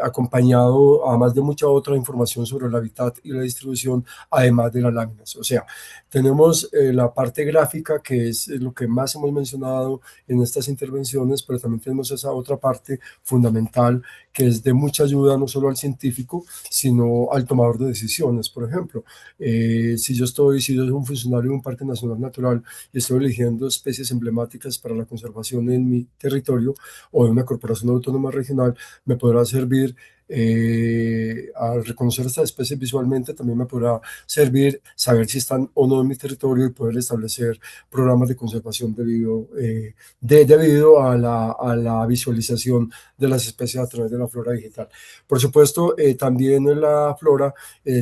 acompañado además de mucha otra información sobre el hábitat y la distribución, además de las láminas. O sea, tenemos la parte gráfica, que es lo que más hemos mencionado en estas intervenciones, pero también tenemos esa otra parte fundamental que es de mucha ayuda no solo al científico, sino al tomador de decisiones. Por ejemplo, si yo soy un funcionario de un parque nacional natural y estoy eligiendo especies emblemáticas para la conservación en mi territorio o de una corporación autónoma regional, me podrá servir, al reconocer estas especies visualmente, también me podrá servir saber si están o no en mi territorio y poder establecer programas de conservación debido a la visualización de las especies a través de la flora digital. Por supuesto, también la flora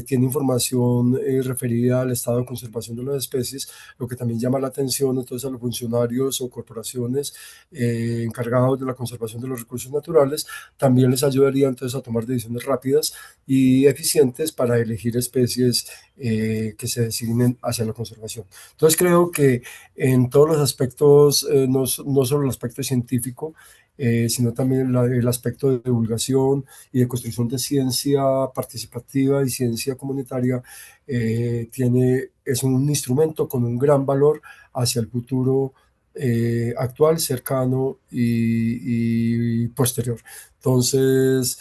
tiene información referida al estado de conservación de las especies, lo que también llama la atención entonces a los funcionarios o corporaciones encargados de la conservación de los recursos naturales. También les ayudaría entonces a tomar decisiones rápidas y eficientes para elegir especies que se designen hacia la conservación. Entonces creo que en todos los aspectos, no solo el aspecto científico, sino también el aspecto de divulgación y de construcción de ciencia participativa y ciencia comunitaria, es un instrumento con un gran valor hacia el futuro actual, cercano y posterior. Entonces,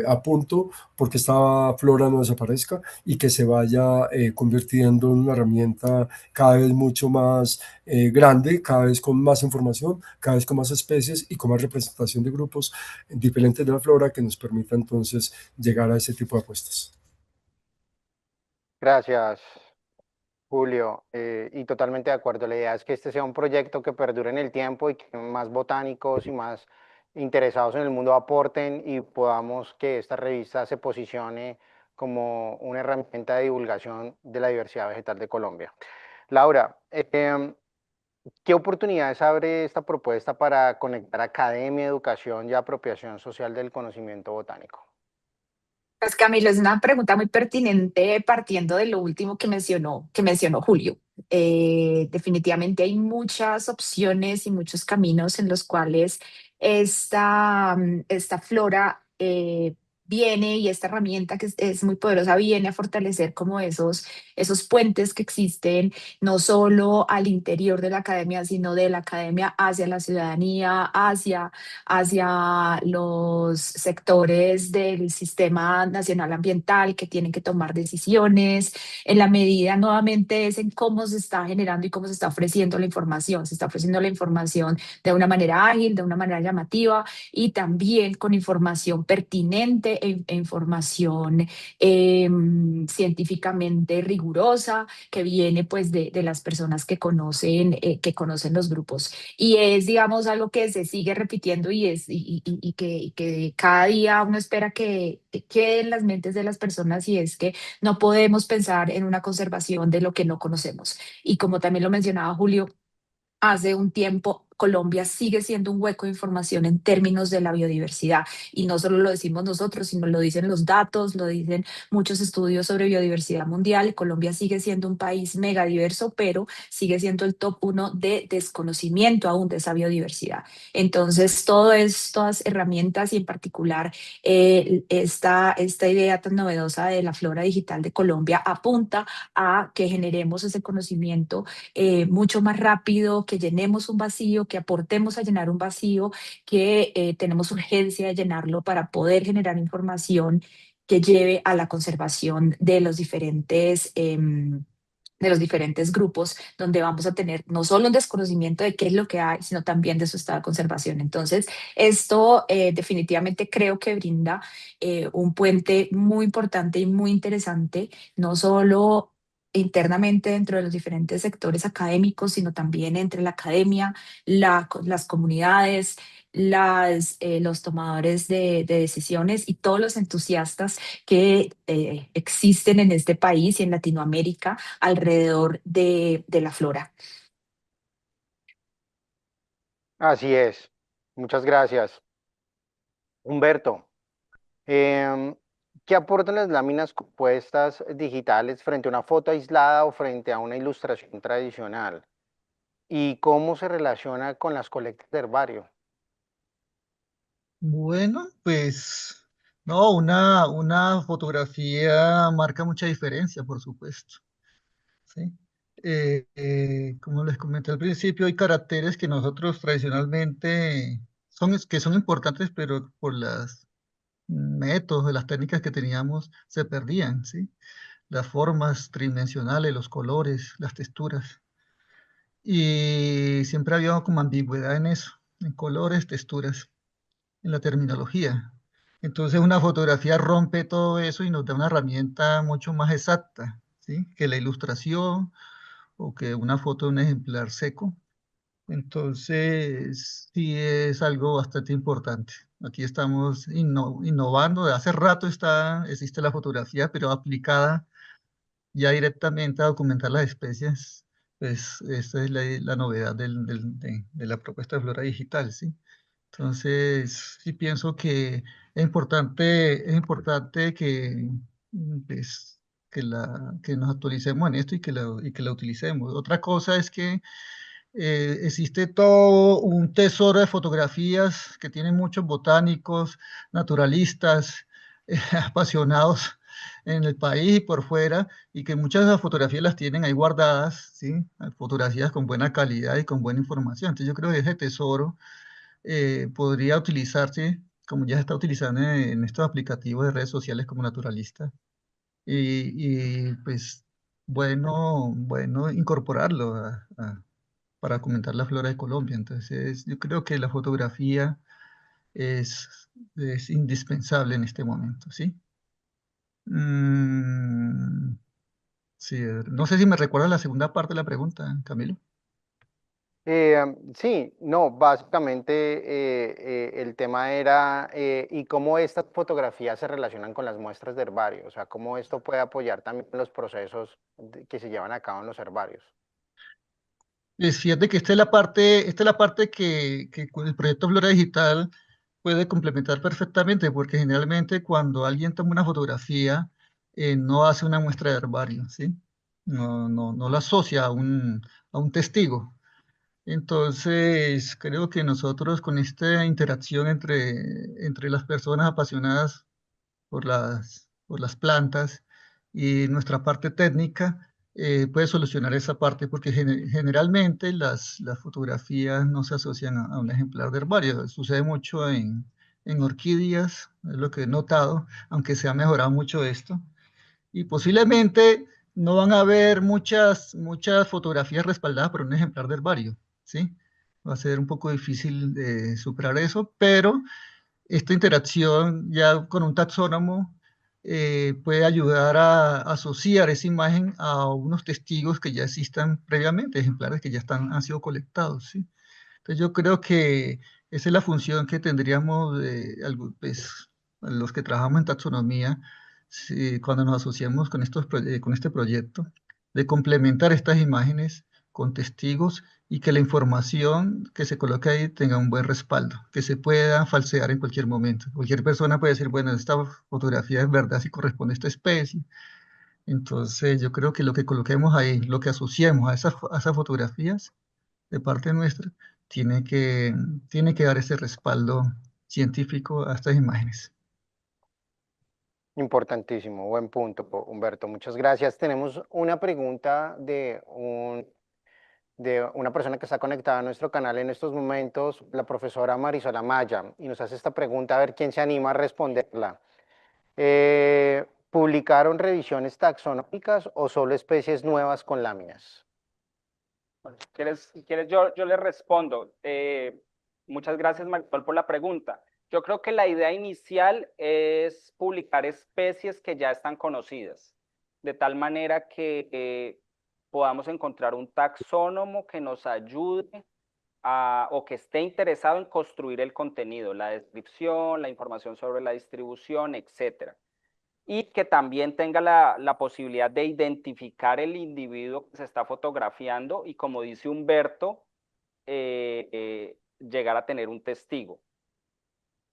apunto porque esta flora no desaparezca y que se vaya convirtiendo en una herramienta cada vez mucho más grande, cada vez con más información, cada vez con más especies y con más representación de grupos diferentes de la flora, que nos permita entonces llegar a ese tipo de apuestas. Gracias, Julio, y totalmente de acuerdo. La idea es que este sea un proyecto que perdure en el tiempo y que más botánicos y más interesados en el mundo aporten y podamos que esta revista se posicione como una herramienta de divulgación de la diversidad vegetal de Colombia. Laura, ¿qué oportunidades abre esta propuesta para conectar academia, educación y apropiación social del conocimiento botánico? Pues Camilo, es una pregunta muy pertinente partiendo de lo último que mencionó Julio. Definitivamente hay muchas opciones y muchos caminos en los cuales esta flora viene y esta herramienta que es muy poderosa viene a fortalecer como esos puentes que existen no solo al interior de la academia, sino de la academia hacia la ciudadanía, hacia los sectores del Sistema Nacional Ambiental que tienen que tomar decisiones. En la medida, nuevamente, es en cómo se está generando y cómo se está ofreciendo la información. Se está ofreciendo la información de una manera ágil, de una manera llamativa y también con información pertinente e información científicamente rigurosa que viene pues de las personas que conocen los grupos. Y es, digamos, algo que se sigue repitiendo y que cada día uno espera que quede en las mentes de las personas, y es que no podemos pensar en una conservación de lo que no conocemos. Y como también lo mencionaba Julio, hace un tiempo Colombia sigue siendo un hueco de información en términos de la biodiversidad. Y no solo lo decimos nosotros, sino lo dicen los datos, lo dicen muchos estudios sobre biodiversidad mundial. Colombia sigue siendo un país megadiverso, pero sigue siendo el top 1 de desconocimiento aún de esa biodiversidad. Entonces, todas herramientas y en particular esta idea tan novedosa de la flora digital de Colombia apunta a que generemos ese conocimiento mucho más rápido, que llenemos un vacío, que aportemos a llenar un vacío, que tenemos urgencia de llenarlo para poder generar información que lleve a la conservación de los diferentes grupos, donde vamos a tener no solo un desconocimiento de qué es lo que hay, sino también de su estado de conservación. Entonces, esto definitivamente creo que brinda un puente muy importante y muy interesante, no solo internamente dentro de los diferentes sectores académicos, sino también entre la academia, las comunidades, los tomadores de decisiones y todos los entusiastas que existen en este país y en Latinoamérica alrededor de la flora. Así es. Muchas gracias. Humberto, em, ¿qué aportan las láminas compuestas digitales frente a una foto aislada o frente a una ilustración tradicional? ¿Y cómo se relaciona con las colectas de herbario? Bueno, pues no, una fotografía marca mucha diferencia, por supuesto. ¿Sí? Como les comenté al principio, hay caracteres que nosotros tradicionalmente que son importantes, pero por los métodos, las técnicas que teníamos, se perdían, ¿sí? Las formas tridimensionales, los colores, las texturas. Y siempre había como ambigüedad en eso, en colores, texturas, en la terminología. Entonces una fotografía rompe todo eso y nos da una herramienta mucho más exacta, ¿sí? Que la ilustración o que una foto de un ejemplar seco. Entonces, sí es algo bastante importante. Aquí estamos innovando. De hace rato existe la fotografía, pero aplicada ya directamente a documentar las especies. Pues esta es la novedad de la propuesta de Flora Digital, ¿sí? Entonces, sí pienso que es importante que, pues, que nos actualicemos en esto y que la utilicemos. Otra cosa es que existe todo un tesoro de fotografías que tienen muchos botánicos, naturalistas, apasionados en el país y por fuera, y que muchas de esas fotografías las tienen ahí guardadas, ¿sí? Fotografías con buena calidad y con buena información. Entonces yo creo que ese tesoro podría utilizarse, como ya se está utilizando en estos aplicativos de redes sociales como Naturalista, pues bueno incorporarlo para comentar la flora de Colombia. Entonces, yo creo que la fotografía es indispensable en este momento, ¿sí? Mm, sí, no sé si me recuerda la segunda parte de la pregunta, Camilo. Sí, no, básicamente el tema era y cómo estas fotografías se relacionan con las muestras de herbario, o sea, cómo esto puede apoyar también los procesos que se llevan a cabo en los herbarios. Fíjate que esta es la parte que con el proyecto Flora Digital puede complementar perfectamente, porque generalmente cuando alguien toma una fotografía, no hace una muestra de herbario, ¿sí? No la asocia a un testigo. Entonces, creo que nosotros con esta interacción entre las personas apasionadas por las plantas y nuestra parte técnica, puede solucionar esa parte, porque generalmente las fotografías no se asocian a un ejemplar de herbario. Sucede mucho en orquídeas, es lo que he notado, aunque se ha mejorado mucho esto. Y posiblemente no van a haber muchas fotografías respaldadas por un ejemplar de herbario, ¿sí? Va a ser un poco difícil de superar eso, pero esta interacción ya con un taxónomo puede ayudar a asociar esa imagen a unos testigos que ya existan previamente, ejemplares que ya han sido colectados, ¿sí? Entonces yo creo que esa es la función que tendríamos pues, los que trabajamos en taxonomía, cuando nos asociamos con con este proyecto, de complementar estas imágenes con testigos y que la información que se coloque ahí tenga un buen respaldo, que se pueda falsear en cualquier momento. Cualquier persona puede decir, bueno, esta fotografía es verdad si corresponde a esta especie. Entonces yo creo que lo que coloquemos ahí, lo que asociemos a esas fotografías de parte nuestra, tiene que, tiene que dar ese respaldo científico a estas imágenes. Importantísimo, buen punto, Humberto. Muchas gracias. Tenemos una pregunta de una persona que está conectada a nuestro canal en estos momentos, la profesora Marisol Amaya, y nos hace esta pregunta, a ver quién se anima a responderla. ¿Publicaron revisiones taxonómicas o solo especies nuevas con láminas? Bueno, si quieres yo le respondo. Muchas gracias, Marisol, por la pregunta. Yo creo que la idea inicial es publicar especies que ya están conocidas. de tal manera que podamos encontrar un taxónomo que nos ayude o que esté interesado en construir el contenido, la descripción, la información sobre la distribución, etcétera. Y que también tenga la posibilidad de identificar el individuo que se está fotografiando y, como dice Humberto, llegar a tener un testigo.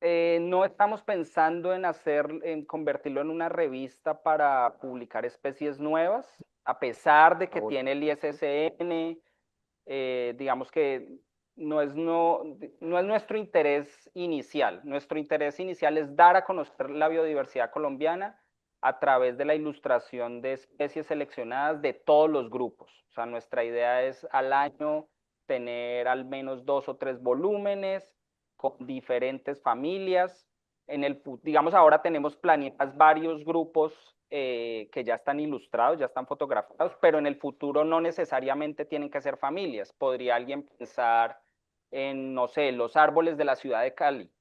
No estamos pensando en convertirlo en una revista para publicar especies nuevas, a pesar de que tiene el ISSN, digamos que no es nuestro interés inicial. Nuestro interés inicial es dar a conocer la biodiversidad colombiana a través de la ilustración de especies seleccionadas de todos los grupos. O sea, nuestra idea es al año tener al menos 2 o 3 volúmenes con diferentes familias. Digamos, ahora tenemos planeadas varios grupos que ya están ilustrados, ya están fotografiados, pero en el futuro no necesariamente tienen que ser familias. Podría alguien pensar en, no sé, los árboles de la ciudad de Cali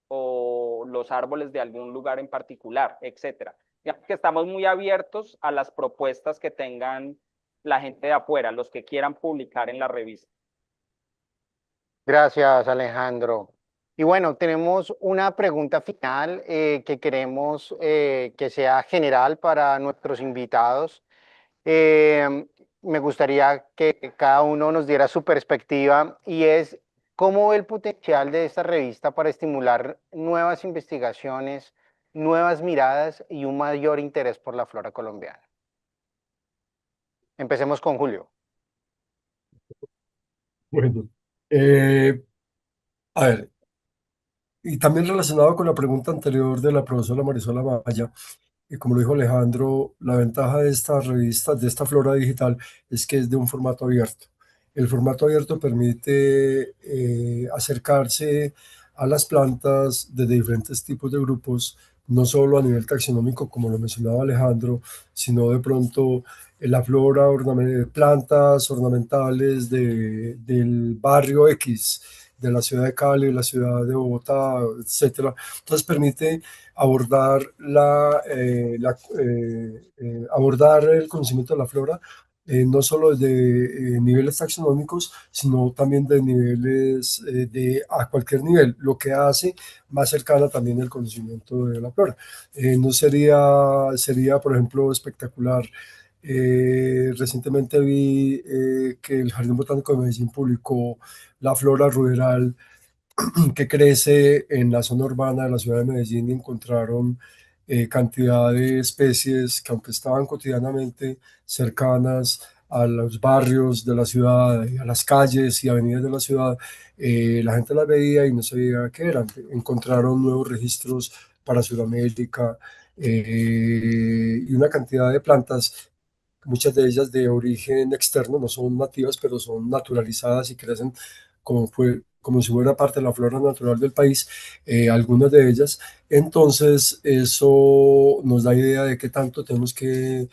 o los árboles de algún lugar en particular, etcétera. Digamos que estamos muy abiertos a las propuestas que tengan la gente de afuera, los que quieran publicar en la revista. Gracias, Alejandro. Y bueno, tenemos una pregunta final que queremos que sea general para nuestros invitados. Me gustaría que cada uno nos diera su perspectiva, y es cómo ve el potencial de esta revista para estimular nuevas investigaciones, nuevas miradas y un mayor interés por la flora colombiana. Empecemos con Julio. Bueno, a ver, y también relacionado con la pregunta anterior de la profesora Marisola Maya, y como lo dijo Alejandro, la ventaja de esta revista, de esta Flora Digital, es que es de un formato abierto. El formato abierto permite acercarse a las plantas desde diferentes tipos de grupos, no solo a nivel taxonómico, como lo mencionaba Alejandro, sino de pronto la flora, plantas ornamentales del barrio X, de la ciudad de Cali, de la ciudad de Bogotá, etcétera. Entonces permite abordar, abordar el conocimiento de la flora, no solo desde niveles taxonómicos, sino también de niveles a cualquier nivel, lo que hace más cercana también el conocimiento de la flora. No sería, por ejemplo, espectacular. Recientemente vi que el Jardín Botánico de Medellín publicó la flora ruderal que crece en la zona urbana de la ciudad de Medellín, y encontraron cantidad de especies que, aunque estaban cotidianamente cercanas a los barrios de la ciudad, a las calles y avenidas de la ciudad, la gente las veía y no sabía qué eran. Encontraron nuevos registros para Sudamérica, y una cantidad de plantas, muchas de ellas de origen externo, no son nativas, pero son naturalizadas y crecen como si fuera parte de la flora natural del país, algunas de ellas. Entonces, eso nos da idea de qué tanto tenemos que,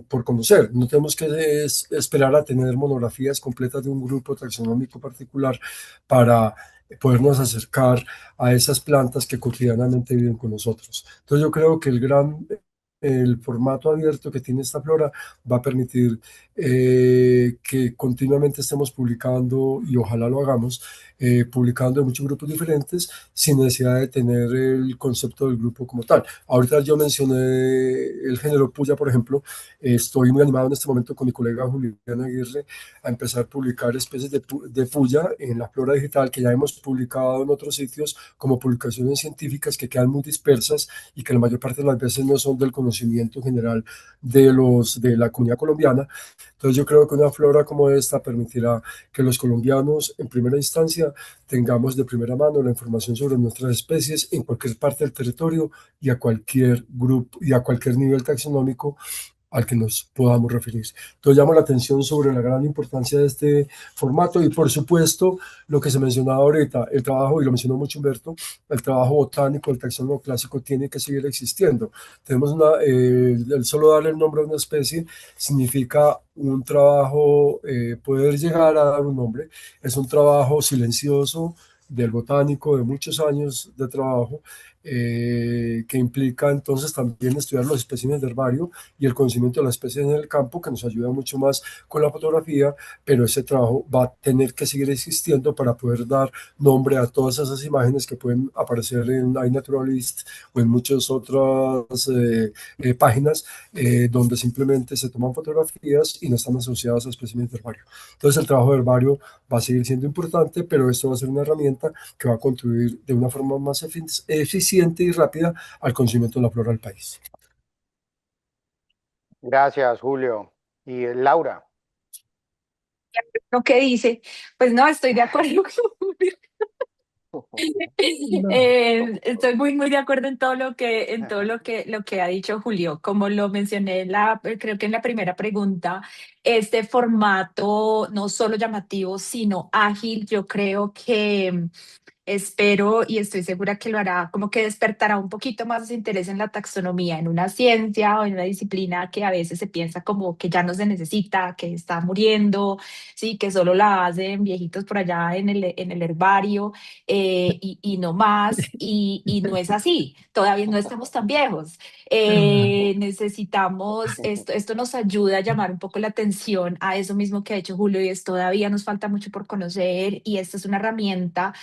por conocer. No tenemos que esperar a tener monografías completas de un grupo taxonómico particular para podernos acercar a esas plantas que cotidianamente viven con nosotros. Entonces, yo creo que el formato abierto que tiene esta flora va a permitir que continuamente estemos publicando, y ojalá lo hagamos, publicando en muchos grupos diferentes sin necesidad de tener el concepto del grupo como tal. Ahorita yo mencioné el género puya, por ejemplo. Estoy muy animado en este momento con mi colega Julián Aguirre a empezar a publicar especies de puya en la Flora Digital, que ya hemos publicado en otros sitios como publicaciones científicas que quedan muy dispersas y que la mayor parte de las veces no son del conocimiento general de la comunidad colombiana. Entonces yo creo que una flora como esta permitirá que los colombianos, en primera instancia, tengamos de primera mano la información sobre nuestras especies en cualquier parte del territorio y a cualquier grupo y a cualquier nivel taxonómico al que nos podamos referir. Entonces llamo la atención sobre la gran importancia de este formato, y por supuesto lo que se mencionaba ahorita, el trabajo, y lo mencionó mucho Humberto, el trabajo botánico, el taxónomo clásico tiene que seguir existiendo. Tenemos el solo darle el nombre a una especie significa un trabajo, poder llegar a dar un nombre, es un trabajo silencioso, del botánico, de muchos años de trabajo, que implica entonces también estudiar los especímenes de herbario y el conocimiento de las especies en el campo, que nos ayuda mucho más con la fotografía, pero ese trabajo va a tener que seguir existiendo para poder dar nombre a todas esas imágenes que pueden aparecer en iNaturalist o en muchas otras páginas donde simplemente se toman fotografías y no están asociadas a especímenes de herbario. Entonces el trabajo de herbario va a seguir siendo importante, pero esto va a ser una herramienta que va a contribuir de una forma más eficiente y rápida al conocimiento de la flora del país. Gracias, Julio. Y Laura. Lo que dice, pues no, estoy de acuerdo con Julio. No. Estoy muy de acuerdo en todo lo que ha dicho Julio. Como lo mencioné, creo que en la primera pregunta, este formato no solo llamativo, sino ágil, yo creo que espero y estoy segura que lo hará, como que despertará un poquito más ese interés en la taxonomía, en una ciencia o en una disciplina que a veces se piensa como que ya no se necesita, que está muriendo, sí, que solo la hacen viejitos por allá en el herbario, y no más, y no es así, todavía no estamos tan viejos. Necesitamos, esto nos ayuda a llamar un poco la atención a eso mismo que ha hecho Julio, y es todavía nos falta mucho por conocer, y esta es una herramienta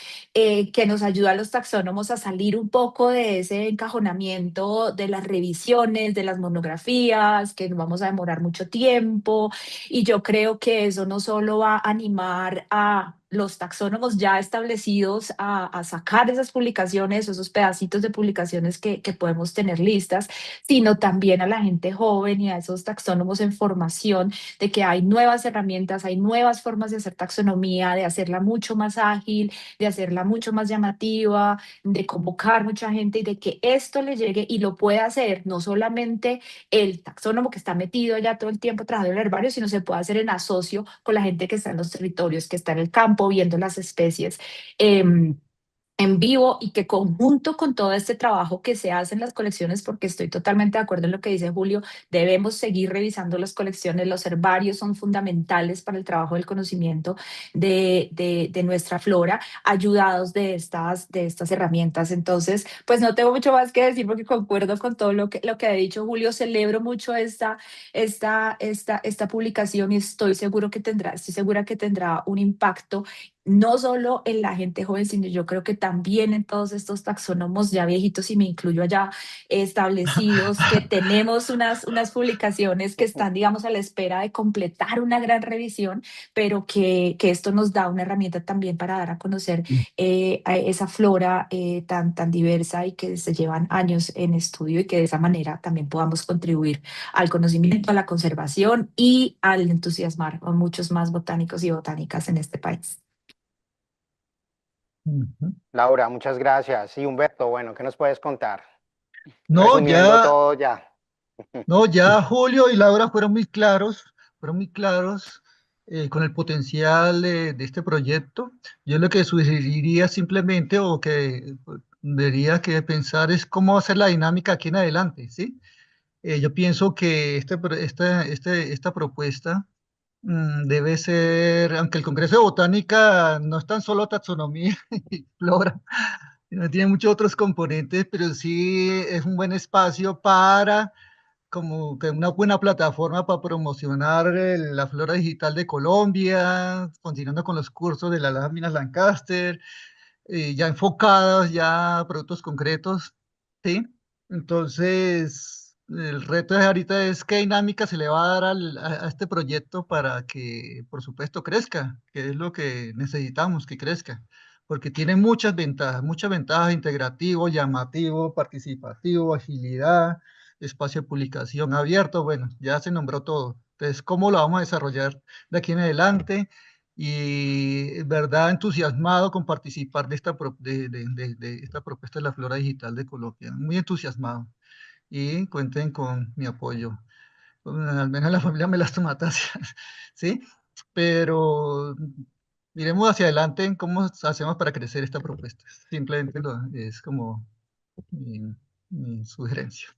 que nos ayuda a los taxónomos a salir un poco de ese encajonamiento de las revisiones, de las monografías, que nos vamos a demorar mucho tiempo. Y yo creo que eso no solo va a animar a los taxónomos ya establecidos a sacar esas publicaciones, esos pedacitos de publicaciones que podemos tener listas, sino también a la gente joven y a esos taxónomos en formación de que hay nuevas herramientas, hay nuevas formas de hacer taxonomía, de hacerla mucho más ágil, de hacerla mucho más llamativa, de convocar mucha gente y de que esto le llegue y lo pueda hacer no solamente el taxónomo que está metido allá todo el tiempo trabajando en el herbario, sino se puede hacer en asocio con la gente que está en los territorios, que está en el campo viendo las especies. En vivo, y que conjunto con todo este trabajo que se hace en las colecciones, porque estoy totalmente de acuerdo en lo que dice Julio, debemos seguir revisando las colecciones, los herbarios son fundamentales para el trabajo del conocimiento de nuestra flora, ayudados de estas herramientas. Entonces, pues no tengo mucho más que decir porque concuerdo con todo lo que ha dicho Julio, celebro mucho esta publicación y estoy segura que tendrá un impacto no solo en la gente joven, sino yo creo que también en todos estos taxónomos ya viejitos, y me incluyo allá, establecidos, que tenemos unas publicaciones que están, digamos, a la espera de completar una gran revisión, pero que esto nos da una herramienta también para dar a conocer a esa flora tan diversa y que se llevan años en estudio, y que de esa manera también podamos contribuir al conocimiento, a la conservación y al entusiasmar a muchos más botánicos y botánicas en este país. Ujú. Laura, muchas gracias. Y Humberto, bueno, ¿qué nos puedes contar? No, Resumiendo ya, todo ya. no, ya Julio y Laura fueron muy claros con el potencial de este proyecto. Yo lo que sugeriría simplemente, o que debería que pensar, es cómo hacer la dinámica aquí en adelante, ¿sí? Yo pienso que esta propuesta debe ser, aunque el Congreso de Botánica no es tan solo taxonomía y flora, tiene muchos otros componentes, pero sí es un buen espacio para, como que una buena plataforma para promocionar la flora digital de Colombia, continuando con los cursos de las láminas Lancaster, ya enfocadas ya a productos concretos, ¿sí? Entonces, el reto de ahorita es qué dinámica se le va a dar a este proyecto para que, por supuesto, crezca, que es lo que necesitamos, que crezca, porque tiene muchas ventajas, integrativo, llamativo, participativo, agilidad, espacio de publicación abierto, bueno, ya se nombró todo. Entonces, ¿cómo lo vamos a desarrollar de aquí en adelante? Y verdad entusiasmado con participar de esta propuesta de la Flora Digital de Colombia. Muy entusiasmado. Y cuenten con mi apoyo. Al menos la familia Melastomatáceas, ¿sí? Pero iremos hacia adelante en cómo hacemos para crecer esta propuesta. Simplemente es como mi sugerencia.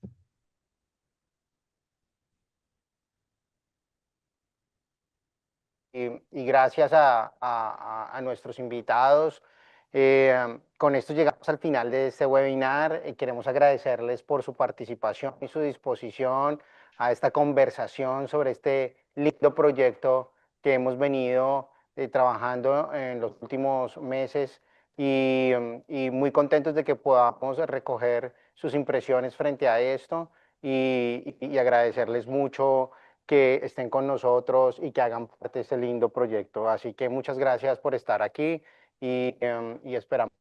Y gracias a nuestros invitados Con esto llegamos al final de este webinar. Queremos agradecerles por su participación y su disposición a esta conversación sobre este lindo proyecto que hemos venido trabajando en los últimos meses y muy contentos de que podamos recoger sus impresiones frente a esto y agradecerles mucho que estén con nosotros y que hagan parte de este lindo proyecto. Así que muchas gracias por estar aquí y esperamos.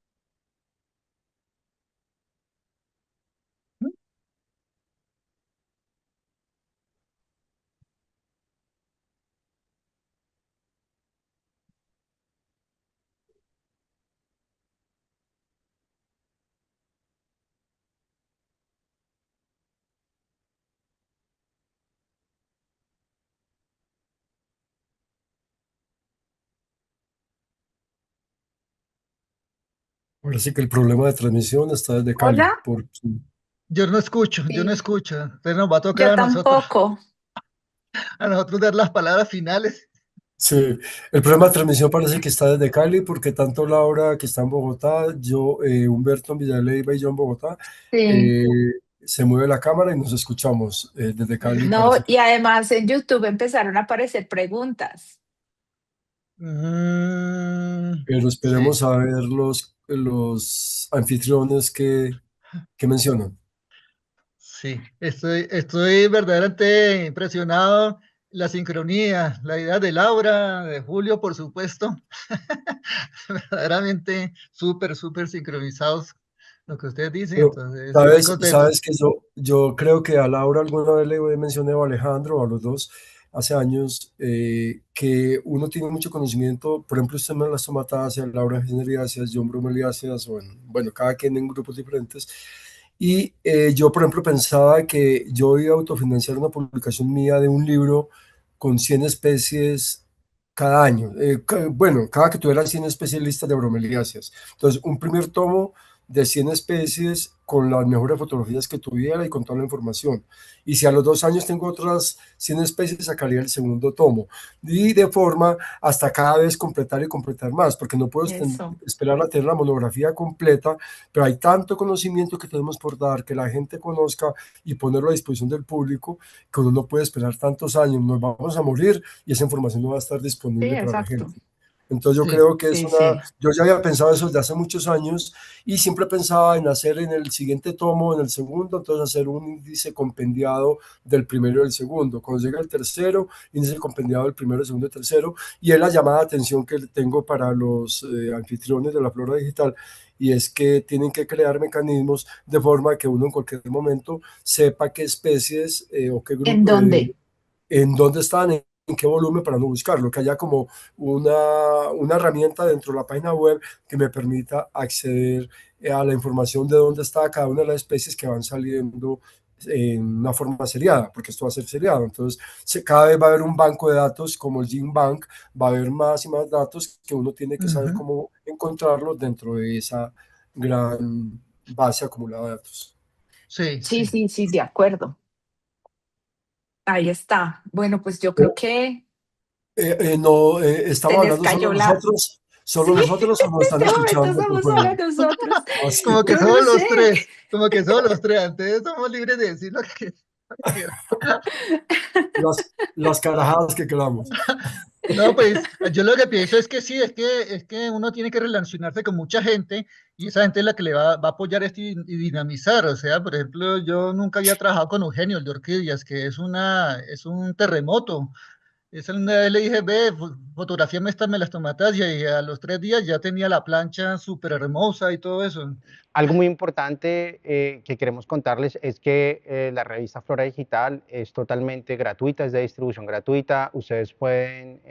Parece que el problema de transmisión está desde Cali, Hola, porque Yo no escucho, yo no sí, escucho. Entonces nos va a tocar yo tampoco. a nosotros dar las palabras finales. sí, el problema de transmisión parece que está desde Cali, porque tanto Laura, que está en Bogotá, yo, Humberto en Villalba y yo en Bogotá, Sí. eh, se mueve la cámara y nos escuchamos desde Cali, No, parece que. y además en YouTube empezaron a aparecer preguntas. Pero Sí, esperemos a ver los anfitriones que mencionan. sí. Estoy verdaderamente impresionado. La sincronía, la idea de Laura, de Julio, por supuesto. Verdaderamente súper, súper sincronizados lo que ustedes dicen. Pero, Entonces, muy sabes, contento. sabes que yo creo que a Laura alguna vez le mencioné o a Alejandro o a los dos hace años que uno tiene mucho conocimiento, por ejemplo, usted me las tomataceas, Laura Gesneriáceas, John Bromeliáceas, bueno, cada quien en grupos diferentes. Y yo, por ejemplo, pensaba que yo iba a autofinanciar una publicación mía de un libro con 100 especies cada año. Bueno, cada que tuviera 100 especies listas de bromeliáceas. Entonces, un primer tomo de 100 especies con las mejores fotografías que tuviera y con toda la información. Y si a los 2 años tengo otras 100 especies, sacaría el segundo tomo. Y de forma hasta cada vez completar y completar más, porque no puedo Eso. esperar a tener la monografía completa, pero hay tanto conocimiento que tenemos por dar, que la gente conozca y ponerlo a disposición del público, que uno no puede esperar tantos años. Nos vamos a morir y esa información no va a estar Sí, disponible para la exacto. gente. Entonces yo Sí, creo que es Sí, una, sí. yo ya había pensado eso desde hace muchos años y siempre pensaba en hacer en el siguiente tomo, en el segundo, entonces hacer un índice compendiado del primero y del segundo. Cuando llega el tercero, índice compendiado del primero, segundo y tercero. Y es la llamada de atención que tengo para los anfitriones de la Flora Digital, y es que tienen que crear mecanismos de forma que uno en cualquier momento sepa qué especies o qué ¿En grupo, dónde? en dónde están, en qué volumen para no buscarlo, que haya como una herramienta dentro de la página web que me permita acceder a la información de dónde está cada una de las especies que van saliendo en una forma seriada, porque esto va a ser seriado. Entonces, cada vez va a haber un banco de datos como el GenBank, va a haber más y más datos que uno tiene que saber ujú, cómo encontrarlos dentro de esa gran base acumulada de datos. sí, Sí, sí. sí, sí, de acuerdo. Ahí está. Bueno, pues yo creo Pero, que no, se estamos les hablando cayó la... Sí, solo nosotros o en nos están este momento escuchando por somos fuera. solo nosotros. Así, Como que Yo no somos sé. los tres, como que somos los tres. Antes somos libres de decir lo que quieran. las carajadas que queramos. No, pues yo lo que pienso es que sí, es que uno tiene que relacionarse con mucha gente y esa gente es la que le va a apoyar esto y dinamizar. O sea, por ejemplo, yo nunca había trabajado con Eugenio, el de Orquídeas, que es un terremoto. Esa una vez le dije, ve, fotografíame estas melastomatasia y a los 3 días ya tenía la plancha súper hermosa y todo eso. Algo muy importante que queremos contarles es que la revista Flora Digital es totalmente gratuita, es de distribución gratuita. Ustedes pueden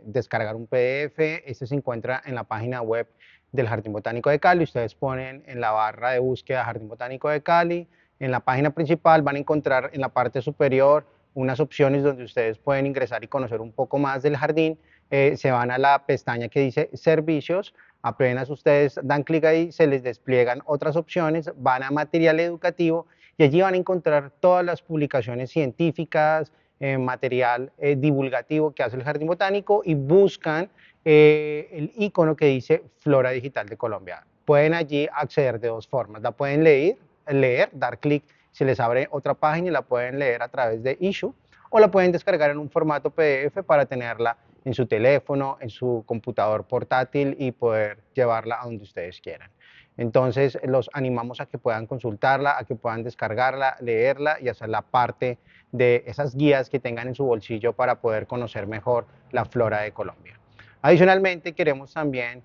descargar un PDF. Este se encuentra en la página web del Jardín Botánico de Cali. Ustedes ponen en la barra de búsqueda Jardín Botánico de Cali. En la página principal van a encontrar en la parte superior unas opciones donde ustedes pueden ingresar y conocer un poco más del jardín. Se van a la pestaña que dice Servicios. Apenas ustedes dan clic ahí, se les despliegan otras opciones, van a material educativo y allí van a encontrar todas las publicaciones científicas, material divulgativo que hace el Jardín Botánico y buscan el icono que dice Flora Digital de Colombia. Pueden allí acceder de dos formas. La pueden leer, dar clic, se les abre otra página y la pueden leer a través de Issue, o la pueden descargar en un formato PDF para tenerla en su teléfono, en su computador portátil y poder llevarla a donde ustedes quieran. Entonces los animamos a que puedan consultarla, a que puedan descargarla, leerla y hacerla parte de esas guías que tengan en su bolsillo para poder conocer mejor la flora de Colombia. Adicionalmente queremos también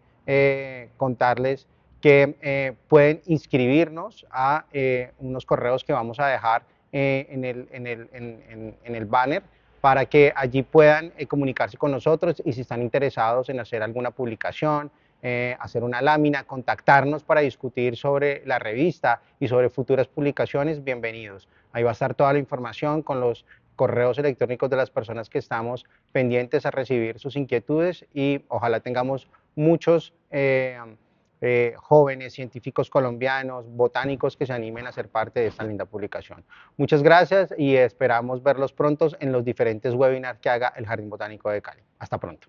contarles que pueden inscribirnos a unos correos que vamos a dejar en el banner para que allí puedan comunicarse con nosotros y si están interesados en hacer alguna publicación, hacer una lámina, contactarnos para discutir sobre la revista y sobre futuras publicaciones, bienvenidos. Ahí va a estar toda la información con los correos electrónicos de las personas que estamos pendientes a recibir sus inquietudes y ojalá tengamos muchos jóvenes científicos colombianos, botánicos que se animen a ser parte de esta linda publicación. Muchas gracias y esperamos verlos pronto en los diferentes webinars que haga el Jardín Botánico de Cali. Hasta pronto.